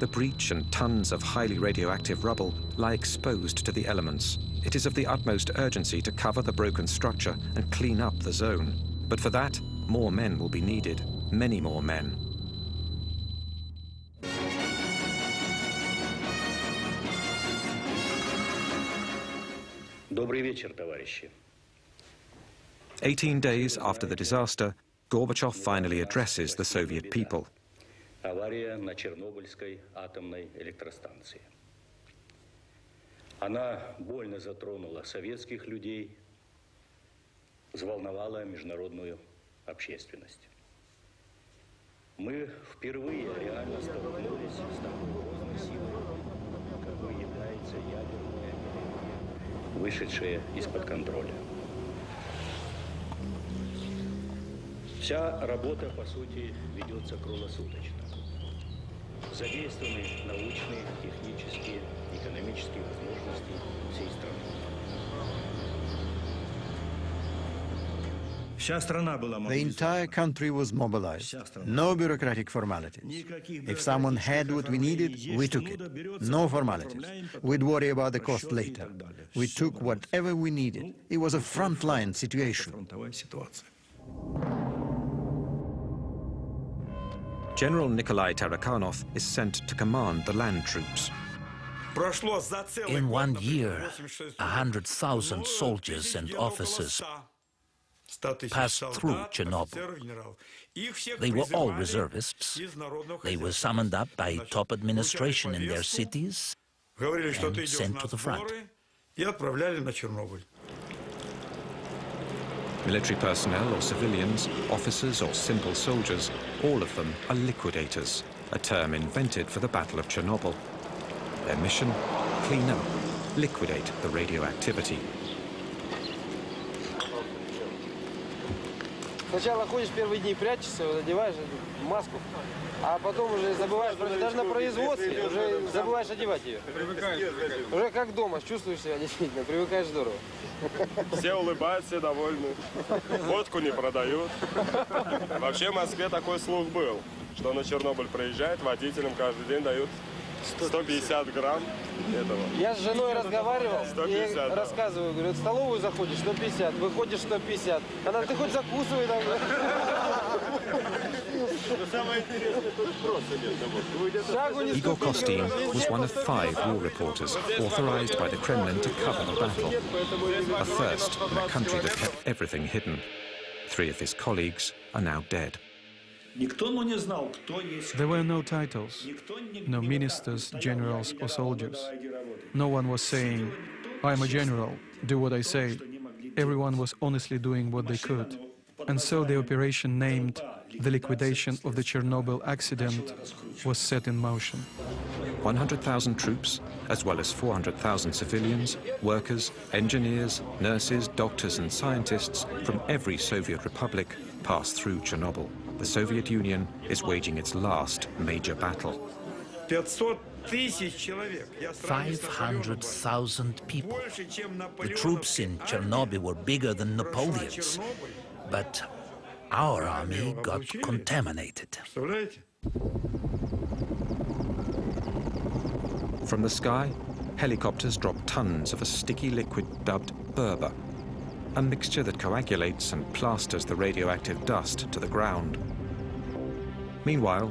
S1: the breach and tons of highly radioactive rubble lie exposed to the elements. It is of the utmost urgency to cover the broken structure and clean up the zone. But for that, more men will be needed, many more men.
S16: Добрый вечер, товарищи.
S1: 18 days after the disaster, Gorbachev finally addresses the Soviet people.
S16: Авария на Чернобыльской атомной электростанции. Она больно затронула советских людей, взволновала международную общественность. Мы впервые реально столкнулись с такой грозной силой, какой является ядерная энергия, вышедшая из-под контроля. Вся работа, по сути, ведется круглосуточно. Задействованы научные, технические, экономические возможности всей страны.
S3: The entire country was mobilized. No bureaucratic formalities. If someone had what we needed, we took it. No formalities. We'd worry about the cost later. We took whatever we needed. It was a frontline situation.
S1: General Nikolai Tarakanov is sent to command the land troops.
S10: In 1 year, 100,000 soldiers and officers passed through Chernobyl. They were all reservists. They were summoned up by top administration in their cities and sent to the front.
S1: Military personnel or civilians, officers or simple soldiers, all of them are liquidators, a term invented for the Battle of Chernobyl. Their mission? Clean up, liquidate the radioactivity.
S17: Сначала ходишь первые дни, прячешься, одеваешь маску, а потом уже забываешь, даже на производстве уже забываешь одевать ее. Уже как дома, чувствуешь себя действительно, привыкаешь здорово.
S15: Все улыбаются, все довольны. Водку не продают. Вообще в Москве такой слух был, что на Чернобыль приезжает, водителям каждый день дают 150 грамм этого.
S17: Я с женой разговаривал,
S15: 150,
S17: и рассказываю, говорю, в столовую заходишь 150, выходишь 150. Она, ты хоть закусывай там.
S1: Igor Kostin was one of 5 war reporters authorized by the Kremlin to cover the battle. A first in a country that kept everything hidden. 3 of his colleagues are now dead.
S6: There were no titles, no ministers, generals or soldiers. No one was saying, I'm a general, do what I say. Everyone was honestly doing what they could. And so the operation named the liquidation of the Chernobyl accident was set in motion.
S1: 100,000 troops, as well as 400,000 civilians, workers, engineers, nurses, doctors and scientists from every Soviet republic passed through Chernobyl. The Soviet Union is waging its last major battle.
S10: 500,000 people. The troops in Chernobyl were bigger than Napoleon's, but our army got contaminated.
S1: From the sky, helicopters dropped tons of a sticky liquid dubbed Berber, a mixture that coagulates and plasters the radioactive dust to the ground. Meanwhile,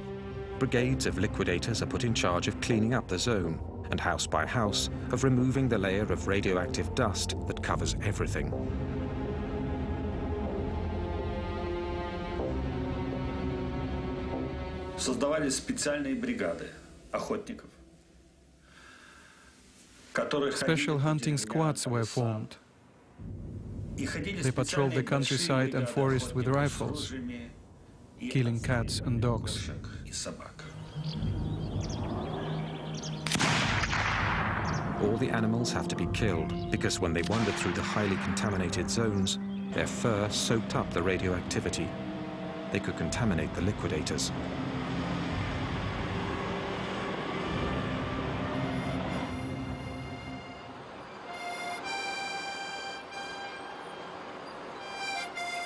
S1: brigades of liquidators are put in charge of cleaning up the zone and house by house of removing the layer of radioactive dust that covers everything.
S5: Создавались специальные бригады охотников.
S6: Special hunting squads were formed. They patrolled the countryside and forest with rifles, killing cats and dogs.
S1: All the animals have to be killed because when they wander through the highly contaminated zones, their fur soaked up the radioactivity. They could contaminate the liquidators.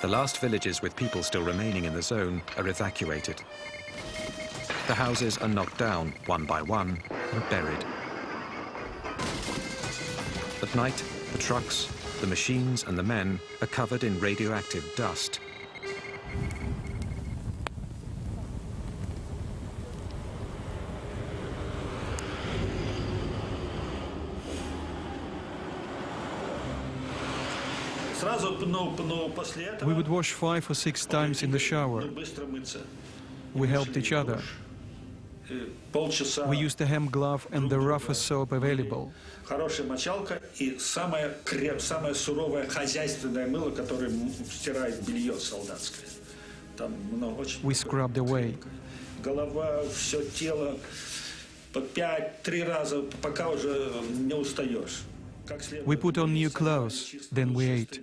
S1: The last villages with people still remaining in the zone are evacuated. The houses are knocked down one by one and buried. At night, the trucks, the machines and the men are covered in radioactive dust.
S6: We would wash 5 or 6 times in the shower. We helped each other. We used the hemp glove and the roughest soap available.
S5: Хорошая мочалка и самое суровое хозяйственное мыло, которое стирает белье солдатское. Там много очень.
S6: We scrubbed away.
S5: Голова, все тело по 5-3 раза, пока уже не устаешь.
S6: We put on new clothes, then we ate.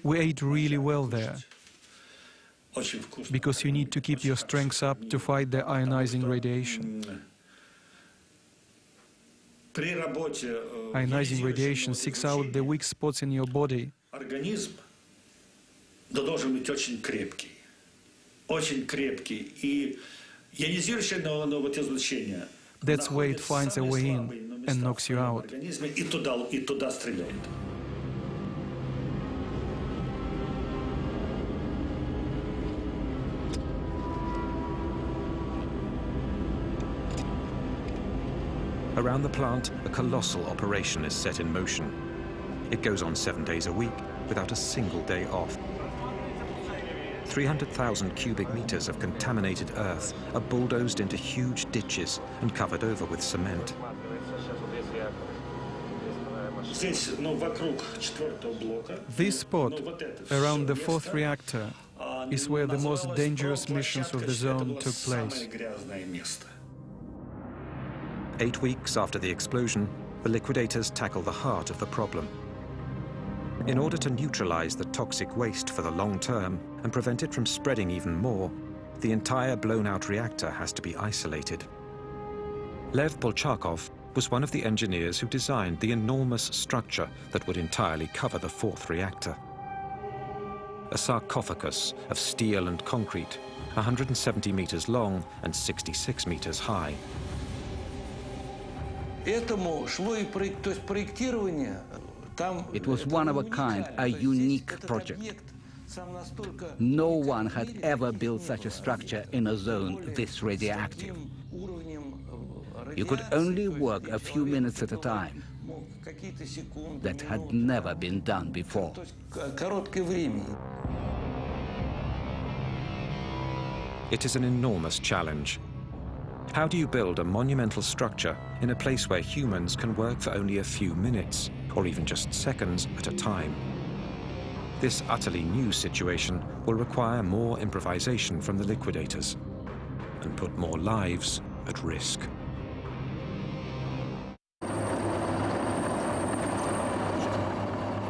S6: We ate really well there, because you need to keep your strength up to fight the ionizing radiation. Ionizing radiation seeks out the weak spots in your body.
S5: Организм должен быть очень крепкий. Очень крепкий. И ионизирующее излучение.
S6: That's where it finds a way in and knocks you out.
S5: И туда стреляет.
S1: Around the plant, a colossal operation is set in motion. It goes on 7 days a week without a single day off. 300,000 cubic meters of contaminated earth are bulldozed into huge ditches and covered over with cement.
S6: This spot, around the 4th reactor, is where the most dangerous missions of the zone took place.
S1: 8 weeks after the explosion, the liquidators tackle the heart of the problem. In order to neutralize the toxic waste for the long term and prevent it from spreading even more, the entire blown-out reactor has to be isolated. Lev Bolchakov was one of the engineers who designed the enormous structure that would entirely cover the 4th reactor. A sarcophagus of steel and concrete, 170 meters long and 66 meters high.
S2: It was one of a kind, a unique project. No one had ever built such a structure in a zone this radioactive. You could only work a few minutes at a time. That had never been done before.
S1: It is an enormous challenge. How do you build a monumental structure in a place where humans can work for only a few minutes, or even just seconds at a time? This utterly new situation will require more improvisation from the liquidators and put more lives at risk.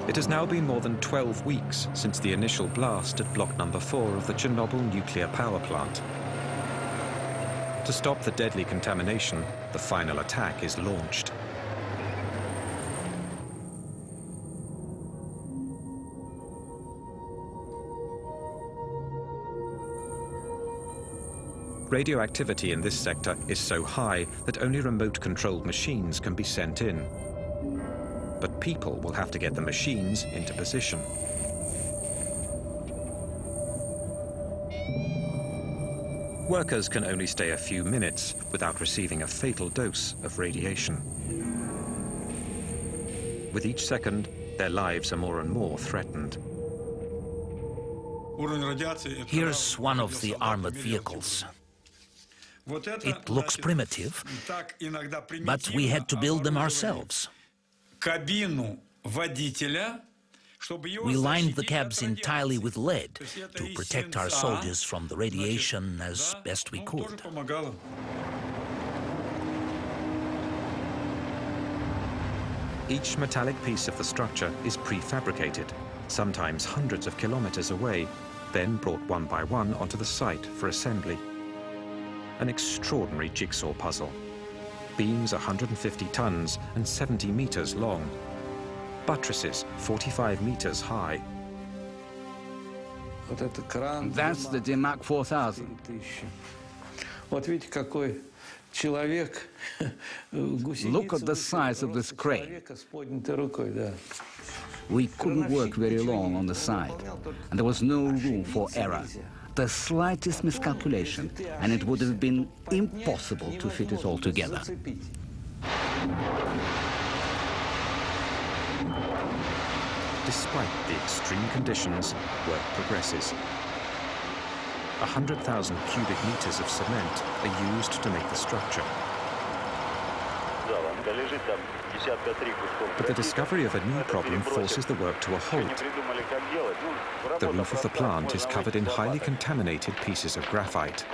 S1: It has now been more than 12 weeks since the initial blast at block number 4 of the Chernobyl nuclear power plant. To stop the deadly contamination, the final attack is launched. Radioactivity in this sector is so high that only remote-controlled machines can be sent in. But people will have to get the machines into position. Workers can only stay a few minutes without receiving a fatal dose of radiation. With each second, their lives are more and more threatened.
S10: Here's one of the armored vehicles. It looks primitive, but we had to build them ourselves. We lined the cabs entirely with lead to protect our soldiers from the radiation as best we could.
S1: Each metallic piece of the structure is prefabricated, sometimes hundreds of kilometers away, then brought one by one onto the site for assembly. An extraordinary jigsaw puzzle. Beams 150 tons and 70 meters long. Buttresses 45 meters high.
S2: That's the Dimac 4000. Look at the size of this crane. We couldn't work very long on the side, and there was no room for error. The slightest miscalculation, and it would have been impossible to fit it all together.
S1: Despite the extreme conditions, work progresses. 100,000 cubic meters of cement are used to make the structure. But the discovery of a new problem forces the work to a halt. The roof of the plant is covered in highly contaminated pieces of graphite.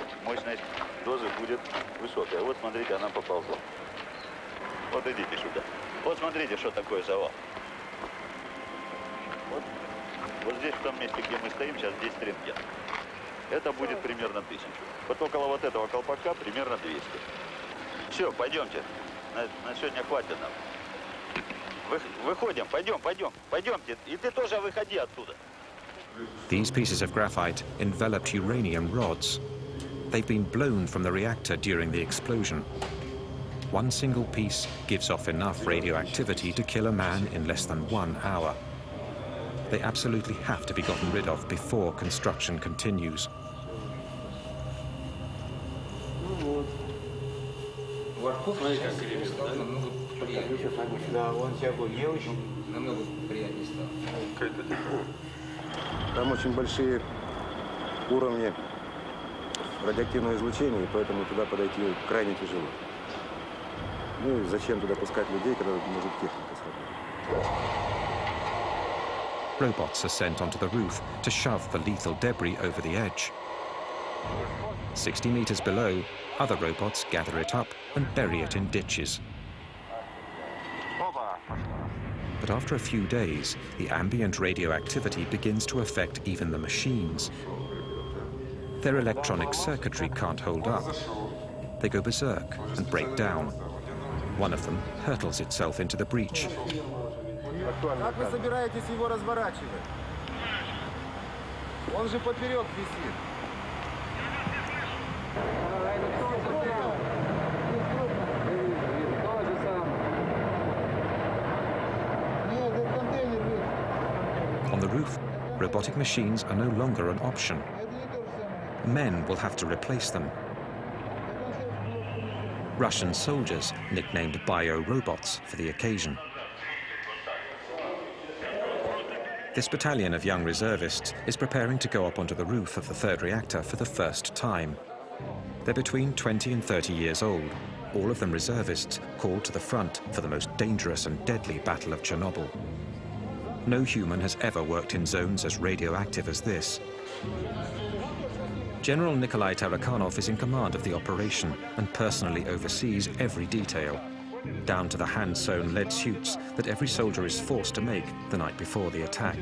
S18: Это будет примерно 1000. Вот около вот этого колпака примерно 200. Все, пойдемте. На сегодня хватит нам. Выходим, пойдемте. И ты тоже выходи оттуда.
S1: These pieces of graphite enveloped uranium rods. They've been blown from the reactor during the explosion. One single piece gives off enough radioactivity to kill a man in less than 1 hour. They absolutely have to be gotten rid of before construction continues.
S19: Там очень большие уровни радиоактивного излучения, и поэтому туда подойти крайне тяжело. Ну и зачем туда пускать людей, когда может техника сработать?
S1: Robots are sent onto the roof to shove the lethal debris over the edge. 60 meters below, other robots gather it up and bury it in ditches. But after a few days, the ambient radioactivity begins to affect even the machines. Their electronic circuitry can't hold up. They go berserk and break down. One of them hurtles itself into the breach.
S19: Как вы собираетесь его разворачивать? Он же поперек висит.
S1: On the roof, robotic machines are no longer an option. Men will have to replace them. Russian soldiers nicknamed bio-robots for the occasion. This battalion of young reservists is preparing to go up onto the roof of the third reactor for the first time. They're between 20 and 30 years old, all of them reservists called to the front for the most dangerous and deadly battle of Chernobyl. No human has ever worked in zones as radioactive as this. General Nikolai Tarakhanov is in command of the operation and personally oversees every detail, down to the hand-sewn lead suits that every soldier is forced to make the night before the attack.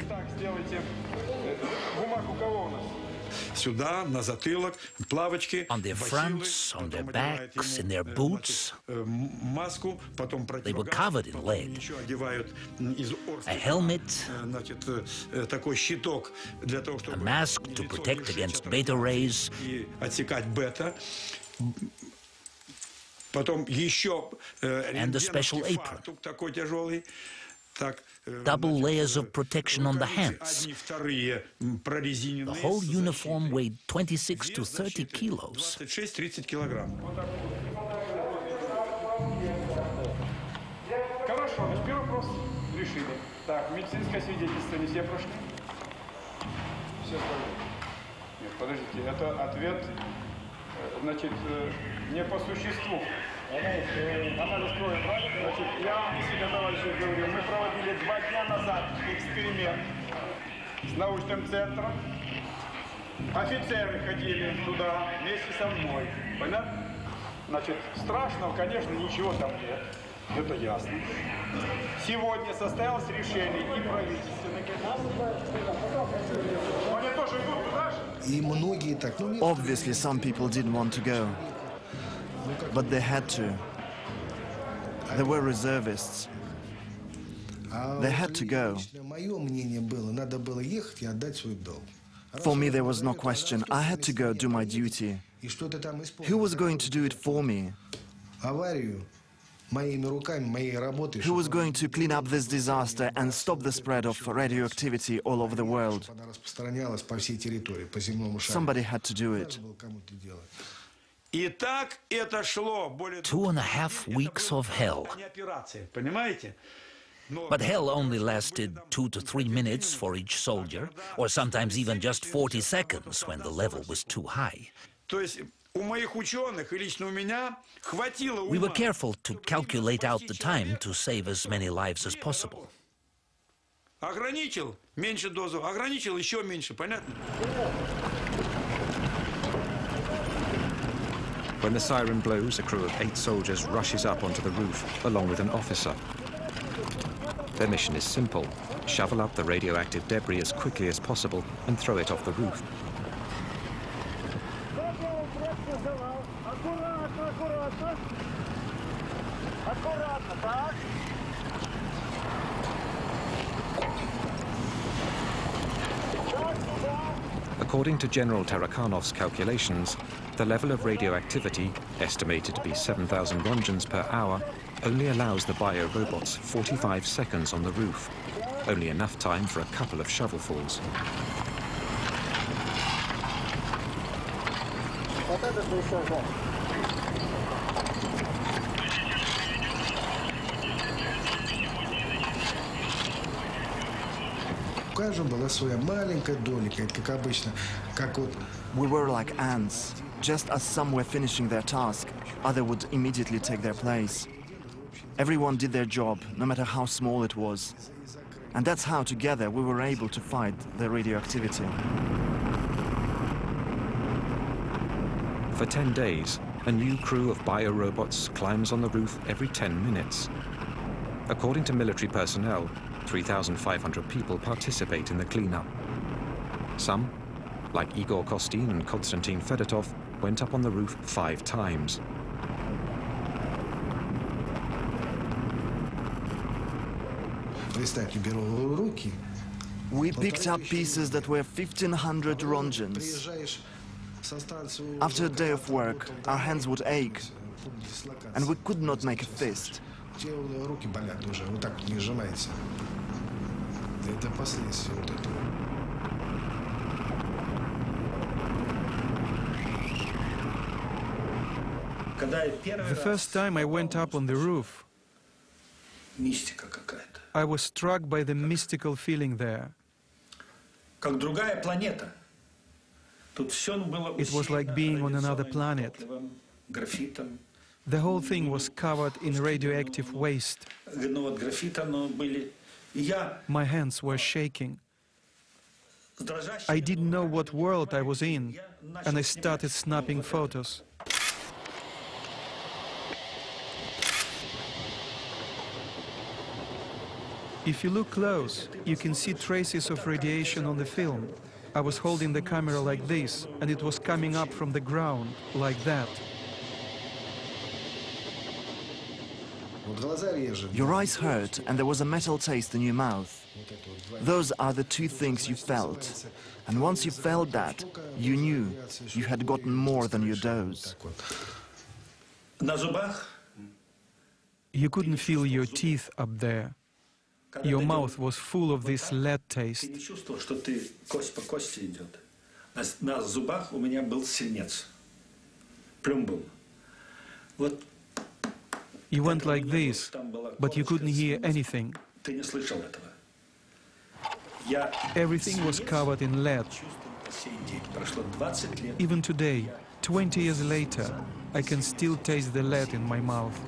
S10: On their fronts, on their backs, in their boots, they were covered in lead. A helmet, a mask to protect against beta rays, and a special apron. Double layers of protection on the hands. The whole uniform weighed 26 to 30 kilos.
S20: Хорошо, первый вопрос решили. Так, медицинское свидетельство не все прошли? Все прошли. Нет, подождите, это ответ, значит, не по существу. Анализ крови, правильно? Значит, я вам действительно, товарищи, говорю, мы проводили 2 дня назад эксперимент с научным центром. Офицеры ходили туда вместе со мной. Понятно? Значит, страшного, конечно, ничего там нет. Это ясно. Сегодня состоялось решение и правительственных. Они тоже идут туда же?
S14: Obviously, some people didn't want to go, but they had to. They were reservists. They had to go. For me, there was no question. I had to go do my duty. Who was going to do it for me? Who was going to clean up this disaster and stop the spread of radioactivity all over the world? Somebody had to do it.
S10: 2.5 weeks of hell. But hell only lasted 2 to 3 minutes for each soldier, or sometimes even just 40 seconds when the level was too high. We were careful to calculate out the time to save as many lives as possible.
S1: When the siren blows, a crew of 8 soldiers rushes up onto the roof, along with an officer. Their mission is simple: shovel up the radioactive debris as quickly as possible and throw it off the roof. According to General Tarakhanov's calculations, the level of radioactivity, estimated to be 7,000 rongens per hour, only allows the bio-robots 45 seconds on the roof, only enough time for a couple of shovelfuls.
S14: We were like ants. Just as some were finishing their task, others would immediately take their place. Everyone did their job, no matter how small it was. And that's how, together, we were able to fight the radioactivity.
S1: For 10 days, a new crew of bio-robots climbs on the roof every 10 minutes. According to military personnel, 3,500 people participate in the cleanup. Some, like Igor Kostin and Konstantin Fedotov, went up on the roof 5 times.
S14: We picked up pieces that were 1,500 rongens. After a day of work, our hands would ache, and we could not make a fist.
S6: The first time I went up on the roof, I was struck by the mystical feeling there. It was like being on another planet. The whole thing was covered in radioactive waste. My hands were shaking. I didn't know what world I was in, and I started snapping photos. If you look close, you can see traces of radiation on the film. I was holding the camera like this, and it was coming up from the ground, like that.
S14: Your eyes hurt, and there was a metal taste in your mouth. Those are the two things you felt. And once you felt that, you knew you had gotten more than your dose.
S6: You couldn't feel your teeth up there. Your mouth was full of this lead taste. You went like this, but you couldn't hear anything. Everything was covered in lead. Even today, 20 years later, I can still taste the lead in my mouth.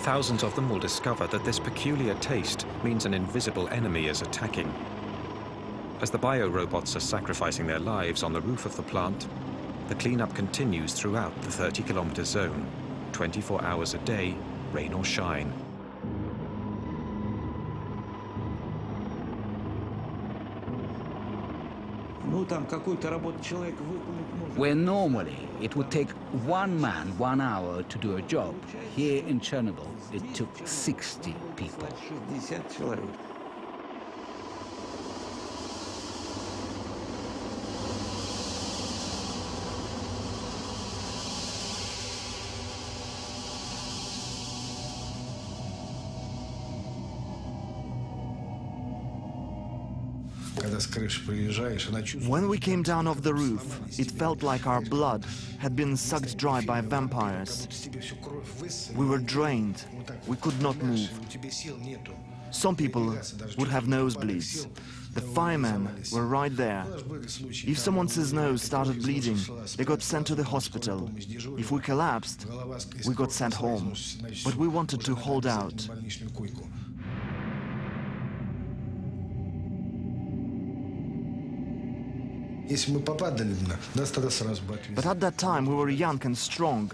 S1: Thousands of them will discover that this peculiar taste means an invisible enemy is attacking. As the biorobots are sacrificing their lives on the roof of the plant, the cleanup continues throughout the 30-kilometer zone, 24 hours a day, rain or shine.
S2: Where normally it would take one man 1 hour to do a job, here in Chernobyl it took 60 people.
S14: When we came down off the roof, it felt like our blood had been sucked dry by vampires. We were drained. We could not move. Some people would have nosebleeds. The firemen were right there. If someone's nose started bleeding, they got sent to the hospital. If we collapsed, we got sent home. But we wanted to hold out. But at that time we were young and strong.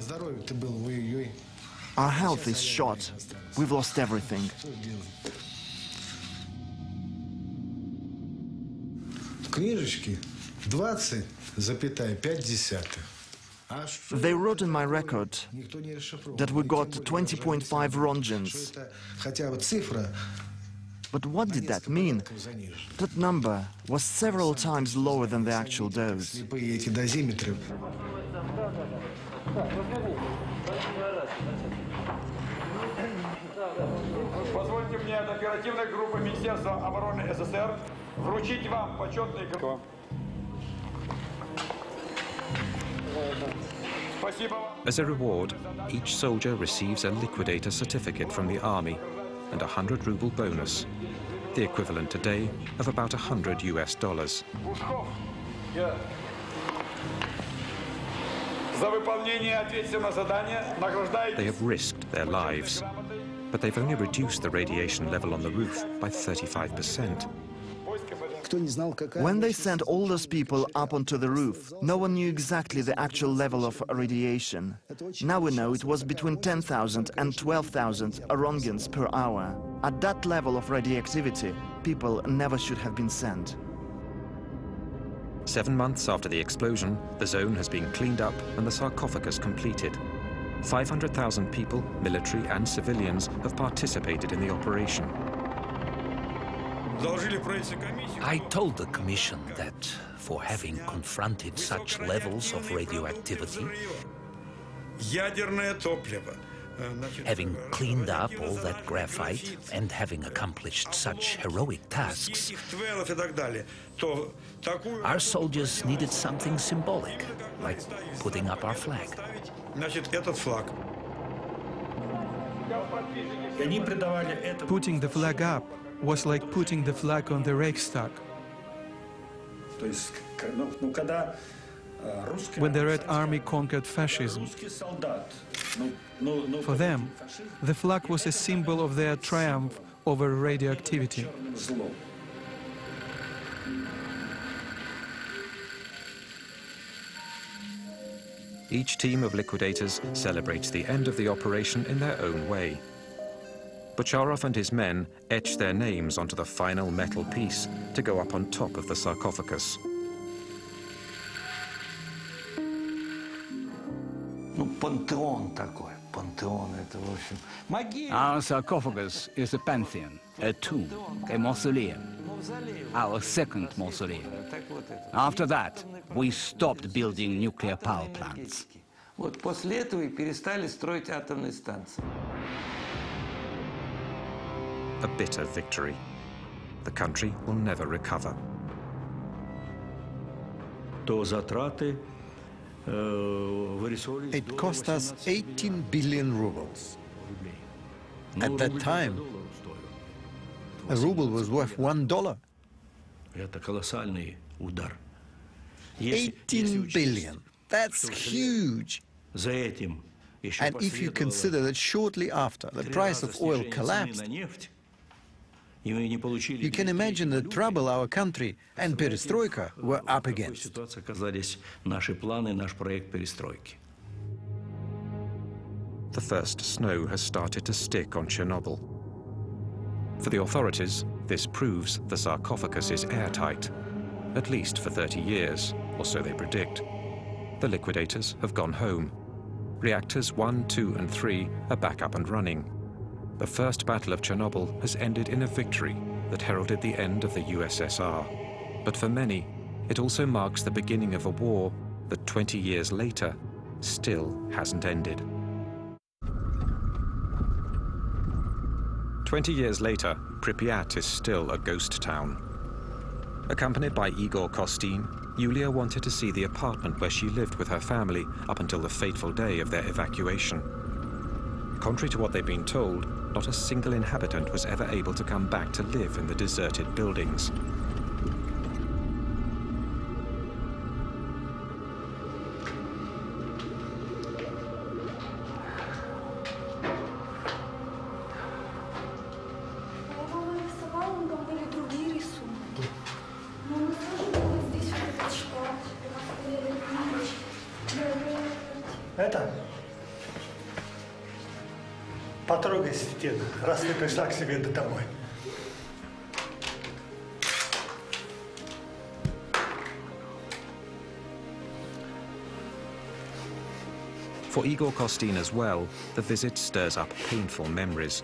S14: Our health is shot. We've lost everything. They wrote in my record that we got 20.5 Rongens. But what did that mean? That number was several times lower than the actual dose.
S20: Позвольте мне от оперативной группы Министерства обороны СССР вручить вам почетный грамоту.
S1: As a reward, each soldier receives a liquidator certificate from the army and a 100-ruble bonus, the equivalent today of about $100 US. They have risked their lives, but they've only reduced the radiation level on the roof by 35%.
S14: When they sent all those people up onto the roof, no one knew exactly the actual level of radiation. Now we know it was between 10,000 and 12,000 Rongens per hour. At that level of radioactivity, people never should have been sent.
S1: 7 months after the explosion, the zone has been cleaned up and the sarcophagus completed. 500,000 people, military and civilians, have participated in the operation.
S10: I told the Commission that for having confronted such levels of radioactivity, having cleaned up all that graphite and having accomplished such heroic tasks, our soldiers needed something symbolic, like putting up our flag.
S6: Putting the flag up was like putting the flag on the Reichstag. when the Red Army conquered fascism. For them, the flag was a symbol of their triumph over radioactivity.
S1: Each team of liquidators celebrates the end of the operation in their own way. Bocharov and his men etch their names onto the final metal piece to go up on top of the sarcophagus.
S2: Our sarcophagus is a pantheon, a tomb, a mausoleum, our second mausoleum. After that, we stopped building nuclear power plants.
S1: A bitter victory. The country will never recover.
S3: It cost us 18 billion rubles. At that time, a ruble was worth $1. 18 billion. That's huge. And if you consider that shortly after the price of oil collapsed, you can imagine the trouble our country and perestroika were up against.
S1: The first snow has started to stick on Chernobyl. For the authorities, this proves the sarcophagus is airtight, at least for 30 years, or so they predict. The liquidators have gone home. Reactors 1, 2, and 3 are back up and running. The first battle of Chernobyl has ended in a victory that heralded the end of the USSR. But for many, it also marks the beginning of a war that 20 years later still hasn't ended. 20 years later, Pripyat is still a ghost town. Accompanied by Igor Kostin, Yulia wanted to see the apartment where she lived with her family up until the fateful day of their evacuation. Contrary to what they've been told, not a single inhabitant was ever able to come back to live in the deserted buildings.
S21: Потрогай стену, раз ты пришла к себе домой.
S1: For Igor Kostin as well, the visit stirs up painful memories.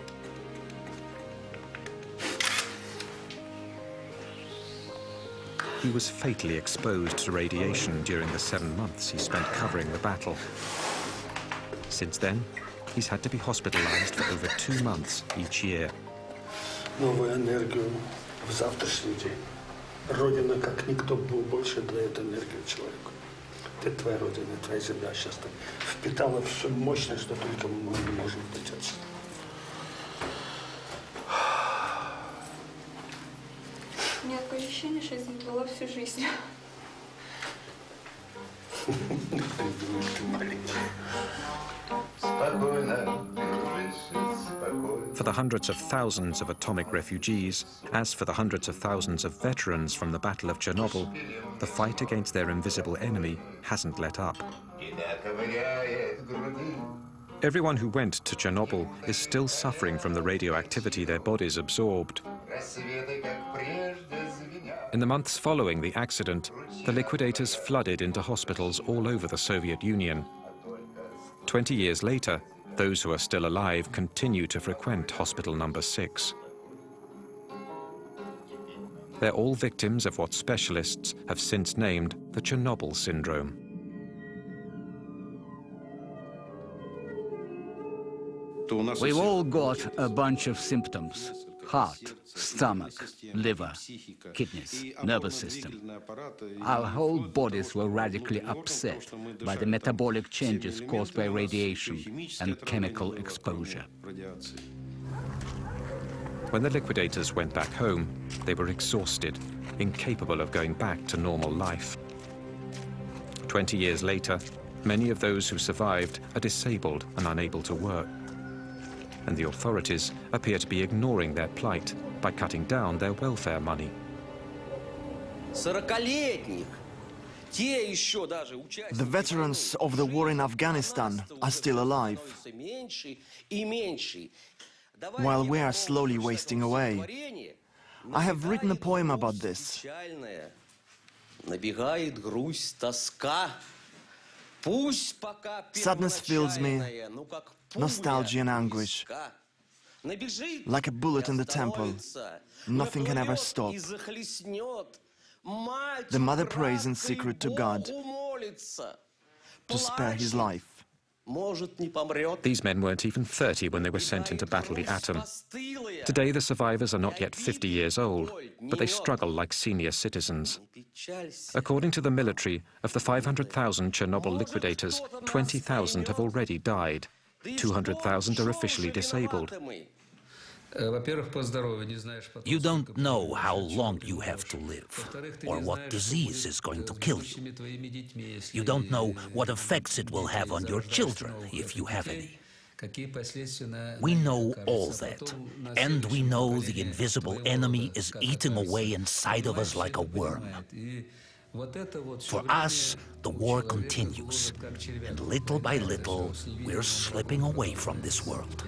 S1: He was fatally exposed to radiation during the 7 months he spent covering the battle. Since then, he's had to be hospitalized for over 2 months each year.
S21: Новую энергию в завтрашний день. Родина, как никто, больше дает энергию человеку. Это твоя родина, твоя земля сейчас впитала всю мощность, что только мы можем дать отсюда.
S8: У меня такое ощущение, что здесь была всю жизнь.
S1: For the hundreds of thousands of atomic refugees, as for the hundreds of thousands of veterans from the Battle of Chernobyl, the fight against their invisible enemy hasn't let up. Everyone who went to Chernobyl is still suffering from the radioactivity their bodies absorbed. In the months following the accident, the liquidators flooded into hospitals all over the Soviet Union. 20 years later, those who are still alive continue to frequent Hospital Number 6. They're all victims of what specialists have since named the Chernobyl syndrome.
S2: We've all got a bunch of symptoms: heart, stomach, liver, kidneys, nervous system. Our whole bodies were radically upset by the metabolic changes caused by radiation and chemical exposure.
S1: When the liquidators went back home, they were exhausted, incapable of going back to normal life. 20 years later, many of those who survived are disabled and unable to work. And the authorities appear to be ignoring their plight by cutting down their welfare money.
S14: The veterans of the war in Afghanistan are still alive, while we are slowly wasting away. I have written a poem about this. Sadness fills me, nostalgia and anguish. Like a bullet in the temple, nothing can ever stop. The mother prays in secret to God to spare his life.
S1: These men weren't even 30 when they were sent in to battle the atom. Today, the survivors are not yet 50 years old, but they struggle like senior citizens. According to the military, of the 500,000 Chernobyl liquidators, 20,000 have already died. 200,000 are officially disabled.
S10: You don't know how long you have to live, or what disease is going to kill you. You don't know what effects it will have on your children, if you have any. We know all that, and we know the invisible enemy is eating away inside of us like a worm. For us, the war continues, and little by little, we're slipping away from this world.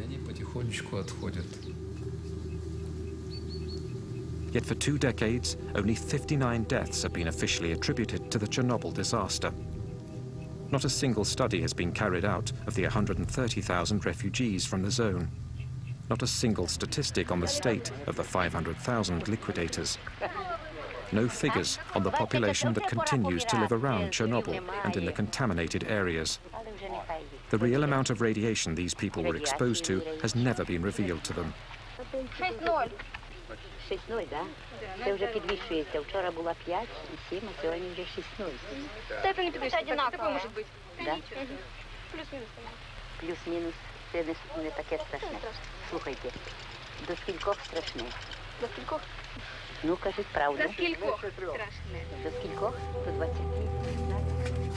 S1: Yet for 2 decades, only 59 deaths have been officially attributed to the Chernobyl disaster. Not a single study has been carried out of the 130,000 refugees from the zone. Not a single statistic on the state of the 500,000 liquidators. No figures on the population that continues to live around Chernobyl and in the contaminated areas. The real amount of radiation these people were exposed to has never been revealed to them.
S7: 6-0, да? Це вже підвищується. Вчора було 5 і 7, а сьогодні вже 6-0.
S22: Степені підвищується, однаково може бути.
S7: Да?
S22: Плюс-мінус.
S7: Плюс-мінус. Це не таке страшне. Слухайте, до скількох страшне?
S22: До скількох?
S7: Ну, кажіть правду.
S22: До скількох страшне?
S7: До скількох? До 20.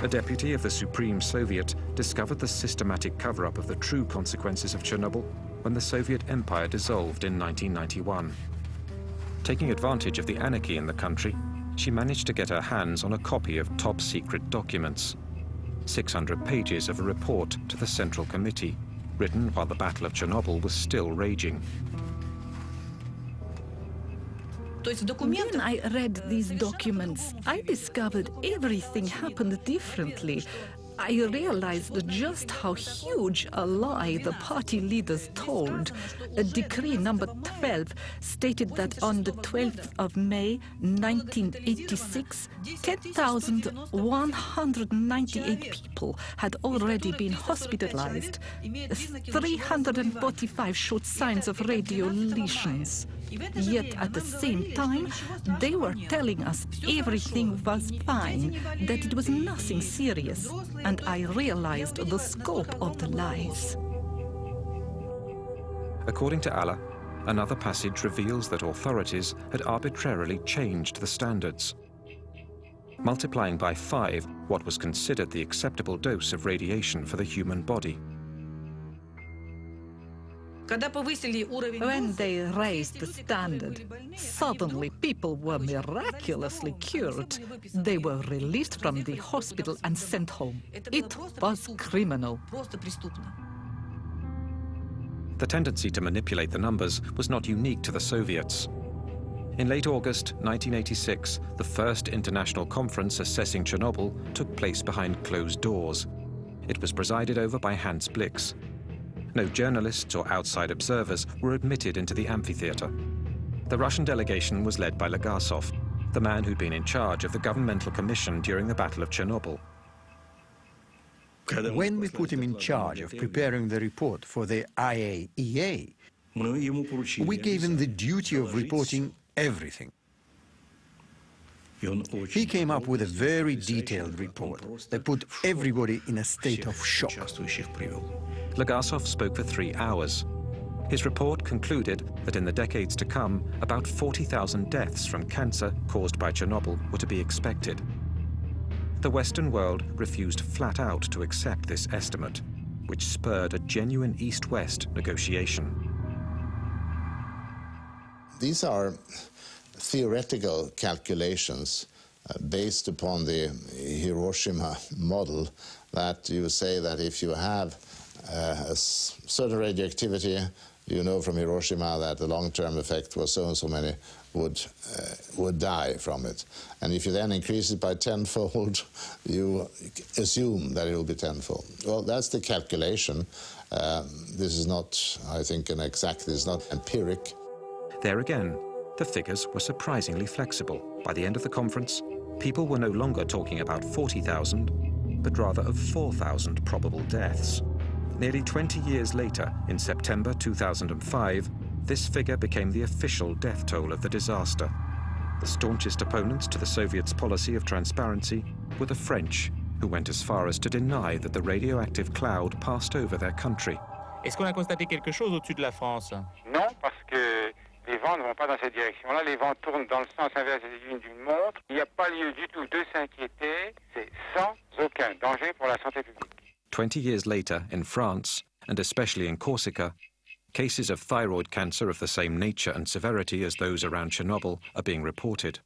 S1: A deputy of the Supreme Soviet discovered the systematic cover-up of the true consequences of Chernobyl when the Soviet Empire dissolved in 1991. Taking advantage of the anarchy in the country, she managed to get her hands on a copy of top-secret documents. 600 pages of a report to the Central Committee, written while the Battle of Chernobyl was still raging.
S11: When I read these documents, I discovered everything happened differently. I realized just how huge a lie the party leaders told. A decree number 12 stated that on the 12th of May 1986, 10,198 people had already been hospitalized. 345 showed signs of radio lesions. Yet at the same time, they were telling us everything was fine, that it was nothing serious, and I realized the scope of the lies.
S1: According to Allah, another passage reveals that authorities had arbitrarily changed the standards, multiplying by 5 what was considered the acceptable dose of radiation for the human body.
S11: When they raised the standard, suddenly people were miraculously cured. They were released from the hospital and sent home. It was criminal.
S1: The tendency to manipulate the numbers was not unique to the Soviets. In late August 1986, the first international conference assessing Chernobyl took place behind closed doors. It was presided over by Hans Blix. No journalists or outside observers were admitted into the amphitheater. The Russian delegation was led by Legasov, the man who'd been in charge of the governmental commission during the Battle of Chernobyl.
S3: When we put him in charge of preparing the report for the IAEA, we gave him the duty of reporting everything. He came up with a very detailed report that put everybody in a state of shock.
S1: Legasov spoke for 3 hours. His report concluded that in the decades to come, about 40,000 deaths from cancer caused by Chernobyl were to be expected. The Western world refused flat out to accept this estimate, which spurred a genuine East-West negotiation.
S9: These are theoretical calculations based upon the Hiroshima model, that you say that if you have a certain radioactivity, you know from Hiroshima that the long-term effect was so and so many would die from it. And if you then increase it by tenfold, you assume that it will be tenfold. Well, that's the calculation. This is not, I think, this is not empiric.
S1: There again, the figures were surprisingly flexible. By the end of the conference, people were no longer talking about 40,000, but rather of 4,000 probable deaths. Nearly 20 years later, in September 2005, this figure became the official death toll of the disaster. The staunchest opponents to the Soviets' policy of transparency were the French, who went as far as to deny that the radioactive cloud passed over their country.
S4: Est-ce qu'on a constaté quelque chose au-dessus de la France?
S12: Non, parce que les vents ne vont pas dans cette direction-là. Les vents tournent dans le sens inverse des aiguilles d'une montre. Il n'y a pas lieu du tout de s'inquiéter. C'est sans aucun danger pour la santé publique.
S1: 20 years later, in France, and especially in Corsica, cases of thyroid cancer of the same nature and severity as those around Chernobyl are being reported.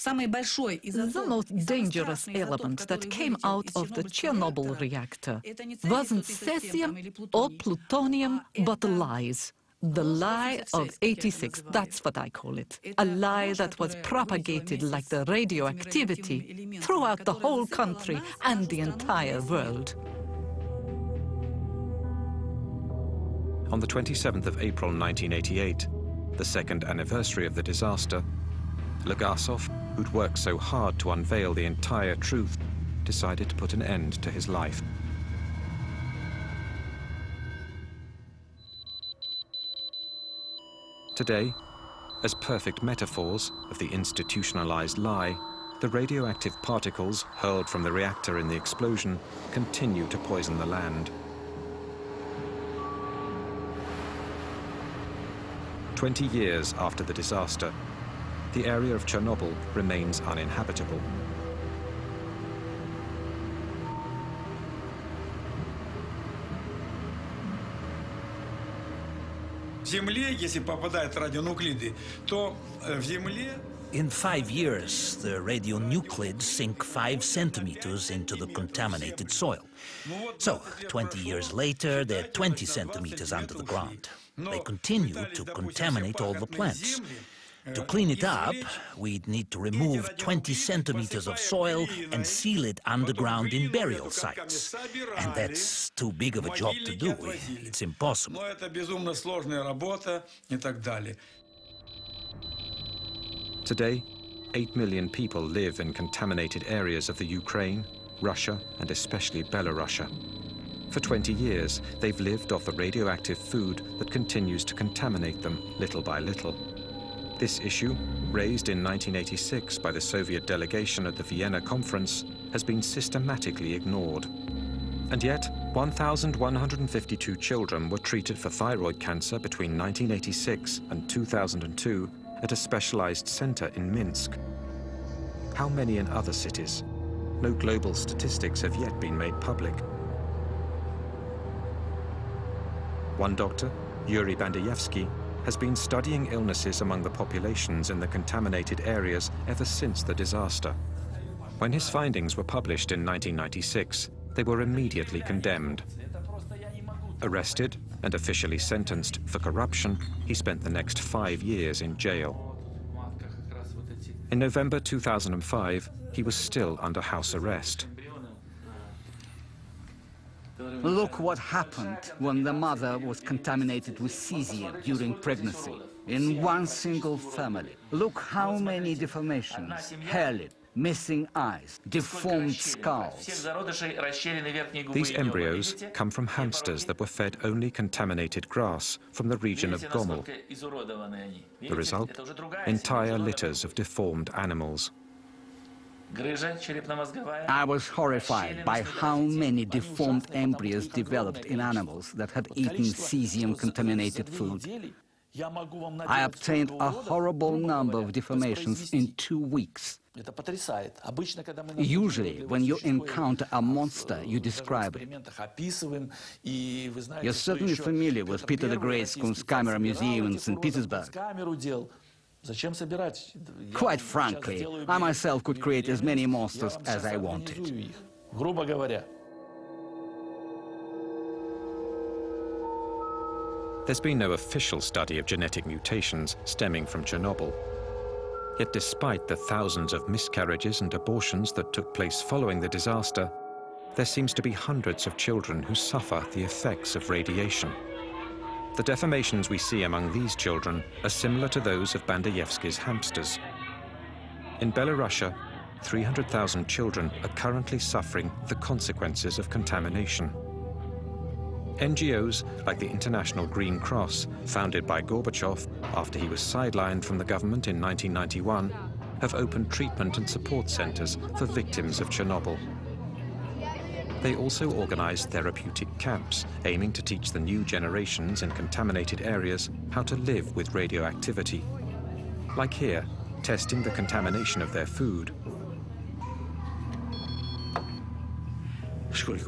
S11: The most dangerous element that came out of the Chernobyl reactor wasn't cesium or plutonium, but lies. The lie of 86, that's what I call it. A lie that was propagated like the radioactivity throughout the whole country and the entire world.
S1: On the 27th of April 1988, the second anniversary of the disaster, Legasov, who'd worked so hard to unveil the entire truth, decided to put an end to his life. Today, as perfect metaphors of the institutionalized lie, the radioactive particles hurled from the reactor in the explosion continue to poison the land. 20 years after the disaster, the area of Chernobyl remains uninhabitable.
S10: In 5 years, the radionuclides sink 5 centimeters into the contaminated soil. So, 20 years later, they're 20 centimeters under the ground. They continue to contaminate all the plants. To clean it up, we'd need to remove 20 centimeters of soil and seal it underground in burial sites. And that's too big of a job to do. It's impossible.
S1: Today, 8 million people live in contaminated areas of the Ukraine, Russia, and especially Belarus. For 20 years, they've lived off the radioactive food that continues to contaminate them little by little. This issue, raised in 1986 by the Soviet delegation at the Vienna conference, has been systematically ignored. And yet, 1,152 children were treated for thyroid cancer between 1986 and 2002 at a specialized center in Minsk. How many in other cities? No global statistics have yet been made public. One doctor, Yuri Bandayevsky, has been studying illnesses among the populations in the contaminated areas ever since the disaster. When his findings were published in 1996, they were immediately condemned. Arrested and officially sentenced for corruption, he spent the next 5 years in jail. In November 2005, he was still under house arrest.
S2: Look what happened when the mother was contaminated with cesium during pregnancy. In one single family. Look how many deformations, hair lip, missing eyes, deformed skulls.
S1: These embryos come from hamsters that were fed only contaminated grass from the region of Gomel. The result? Entire litters of deformed animals.
S2: I was horrified by how many deformed embryos developed in animals that had eaten cesium-contaminated food. I obtained a horrible number of deformations in 2 weeks. Usually, when you encounter a monster, you describe it. You're certainly familiar with Peter the Great's Kunstkamera Museum in St. Petersburg. Quite frankly, I myself could create as many monsters as I wanted.
S1: There's been no official study of genetic mutations stemming from Chernobyl. Yet despite the thousands of miscarriages and abortions that took place following the disaster, there seems to be hundreds of children who suffer the effects of radiation. The deformations we see among these children are similar to those of Bandayevsky's hamsters. In Belarusia, 300,000 children are currently suffering the consequences of contamination. NGOs like the International Green Cross, founded by Gorbachev after he was sidelined from the government in 1991, have opened treatment and support centers for victims of Chernobyl. They also organize therapeutic camps, aiming to teach the new generations in contaminated areas how to live with radioactivity. Like here, testing the contamination of their food.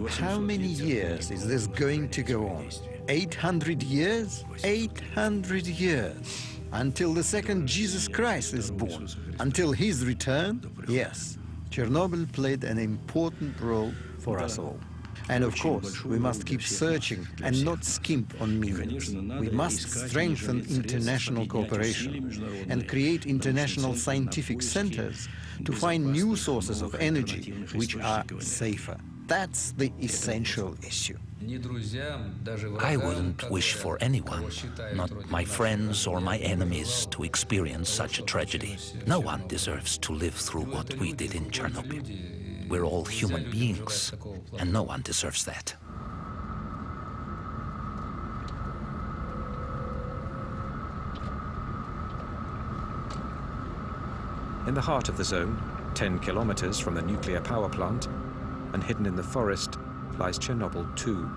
S3: How many years is this going to go on? 800 years? 800 years. Until the second Jesus Christ is born. Until his return? Yes. Chernobyl played an important role for us all. And of course, we must keep searching and not skimp on means. We must strengthen international cooperation and create international scientific centers to find new sources of energy which are safer. That's the essential issue.
S10: I wouldn't wish for anyone, not my friends or my enemies, to experience such a tragedy. No one deserves to live through what we did in Chernobyl. We're all human beings, and no one deserves that.
S1: In the heart of the zone, 10 kilometers from the nuclear power plant, and hidden in the forest, lies Chernobyl 2.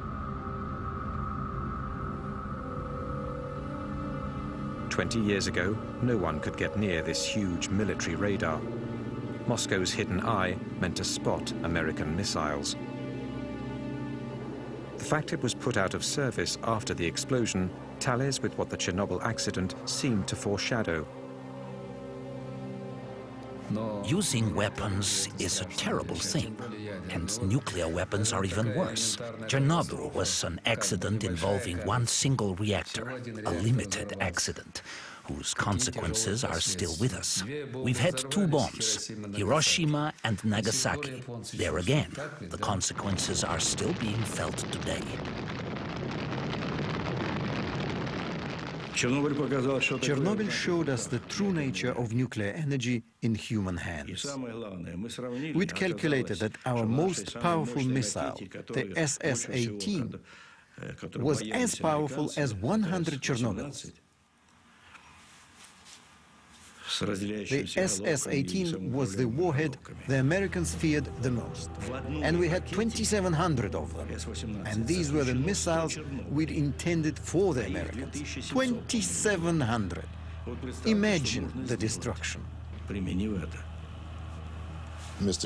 S1: 20 years ago, no one could get near this huge military radar. Moscow's hidden eye meant to spot American missiles. The fact it was put out of service after the explosion tallies with what the Chernobyl accident seemed to foreshadow.
S10: Using weapons is a terrible thing, and nuclear weapons are even worse. Chernobyl was an accident involving one single reactor, a limited accident, whose consequences are still with us. We've had 2 bombs, Hiroshima and Nagasaki. There again, the consequences are still being felt today.
S3: Chernobyl showed us the true nature of nuclear energy in human hands. We'd calculated that our most powerful missile, the SS-18, was as powerful as 100 Chernobyls. The SS-18 was the warhead the Americans feared the most. And we had 2,700 of them. And these were the missiles we'd intended for the Americans. 2,700. Imagine the destruction.
S9: Mr.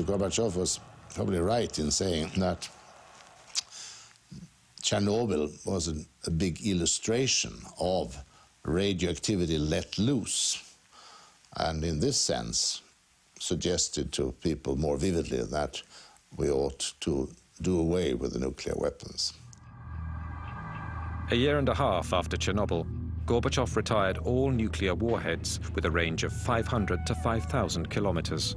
S9: Gorbachev was probably right in saying that Chernobyl was a big illustration of radioactivity let loose. And in this sense, suggested to people more vividly that we ought to do away with the nuclear weapons.
S1: A year and a half after Chernobyl, Gorbachev retired all nuclear warheads with a range of 500 to 5,000 kilometers.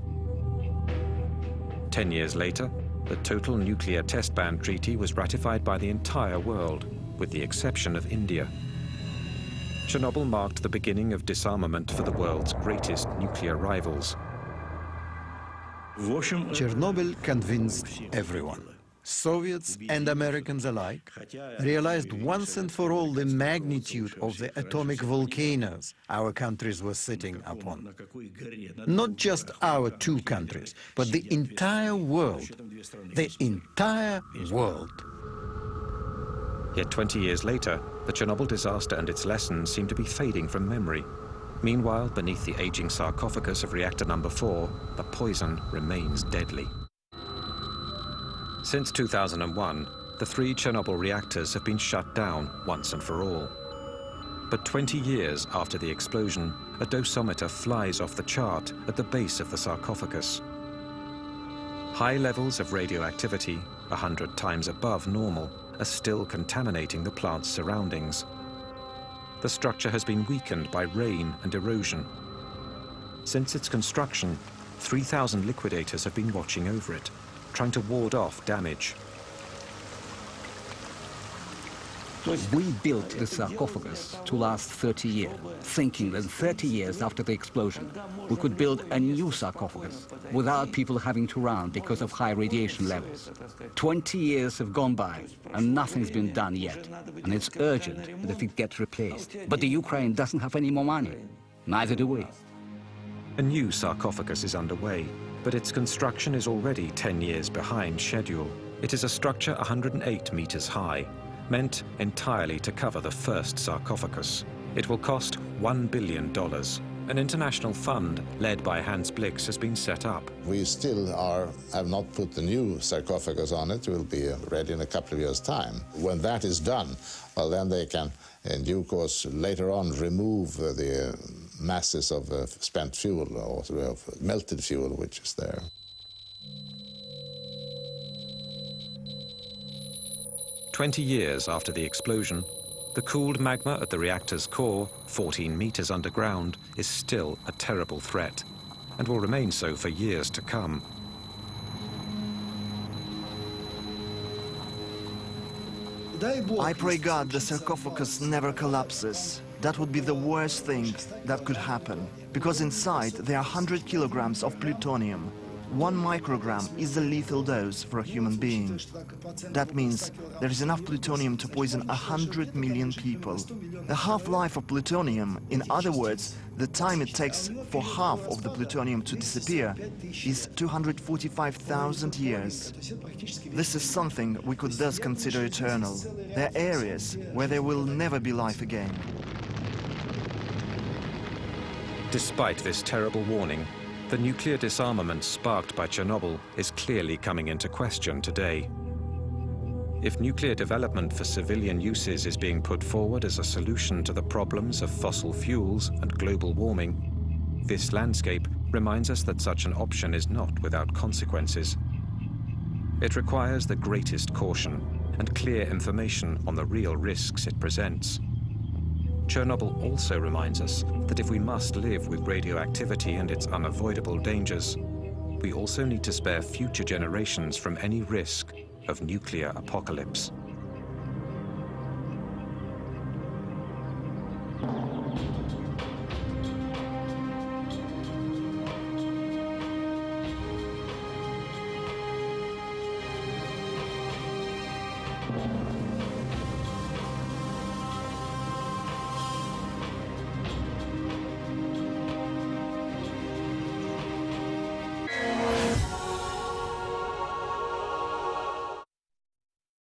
S1: 10 years later, the Total Nuclear Test Ban Treaty was ratified by the entire world, with the exception of India. Chernobyl marked the beginning of disarmament for the world's greatest nuclear rivals.
S3: Chernobyl convinced everyone. Soviets and Americans alike realized once and for all the magnitude of the atomic volcanoes our countries were sitting upon. Not just our 2 countries, but the entire world. The entire world.
S1: Yet 20 years later, the Chernobyl disaster and its lessons seem to be fading from memory. Meanwhile, beneath the aging sarcophagus of reactor number 4, the poison remains deadly. Since 2001, the 3 Chernobyl reactors have been shut down once and for all. But 20 years after the explosion, a dosimeter flies off the chart at the base of the sarcophagus. High levels of radioactivity, 100 times above normal, are still contaminating the plant's surroundings. The structure has been weakened by rain and erosion. Since its construction, 3,000 liquidators have been watching over it, trying to ward off damage.
S2: We built the sarcophagus to last 30 years, thinking that 30 years after the explosion, we could build a new sarcophagus without people having to run because of high radiation levels. 20 years have gone by and nothing's been done yet, and it's urgent that it gets replaced. But the Ukraine doesn't have any more money. Neither do we.
S1: A new sarcophagus is underway, but its construction is already 10 years behind schedule. It is a structure 108 meters high, meant entirely to cover the first sarcophagus. It will cost $1 billion. An international fund led by Hans Blix has been set up.
S9: We still have not put the new sarcophagus on it. It will be ready in a couple of years' time. When that is done, well, then they can, in due course, later on remove the masses of spent fuel or of melted fuel which is there.
S1: 20 years after the explosion, the cooled magma at the reactor's core, 14 meters underground, is still a terrible threat and will remain so for years to come.
S14: I pray God the sarcophagus never collapses. That would be the worst thing that could happen, because inside there are 100 kilograms of plutonium. 1 microgram is a lethal dose for a human being. That means there is enough plutonium to poison 100 million people. The half-life of plutonium, in other words, the time it takes for half of the plutonium to disappear, is 245,000 years. This is something we could thus consider eternal. There are areas where there will never be life again.
S1: Despite this terrible warning, the nuclear disarmament sparked by Chernobyl is clearly coming into question today. If nuclear development for civilian uses is being put forward as a solution to the problems of fossil fuels and global warming, this landscape reminds us that such an option is not without consequences. It requires the greatest caution and clear information on the real risks it presents. Chernobyl also reminds us that if we must live with radioactivity and its unavoidable dangers, we also need to spare future generations from any risk of nuclear apocalypse.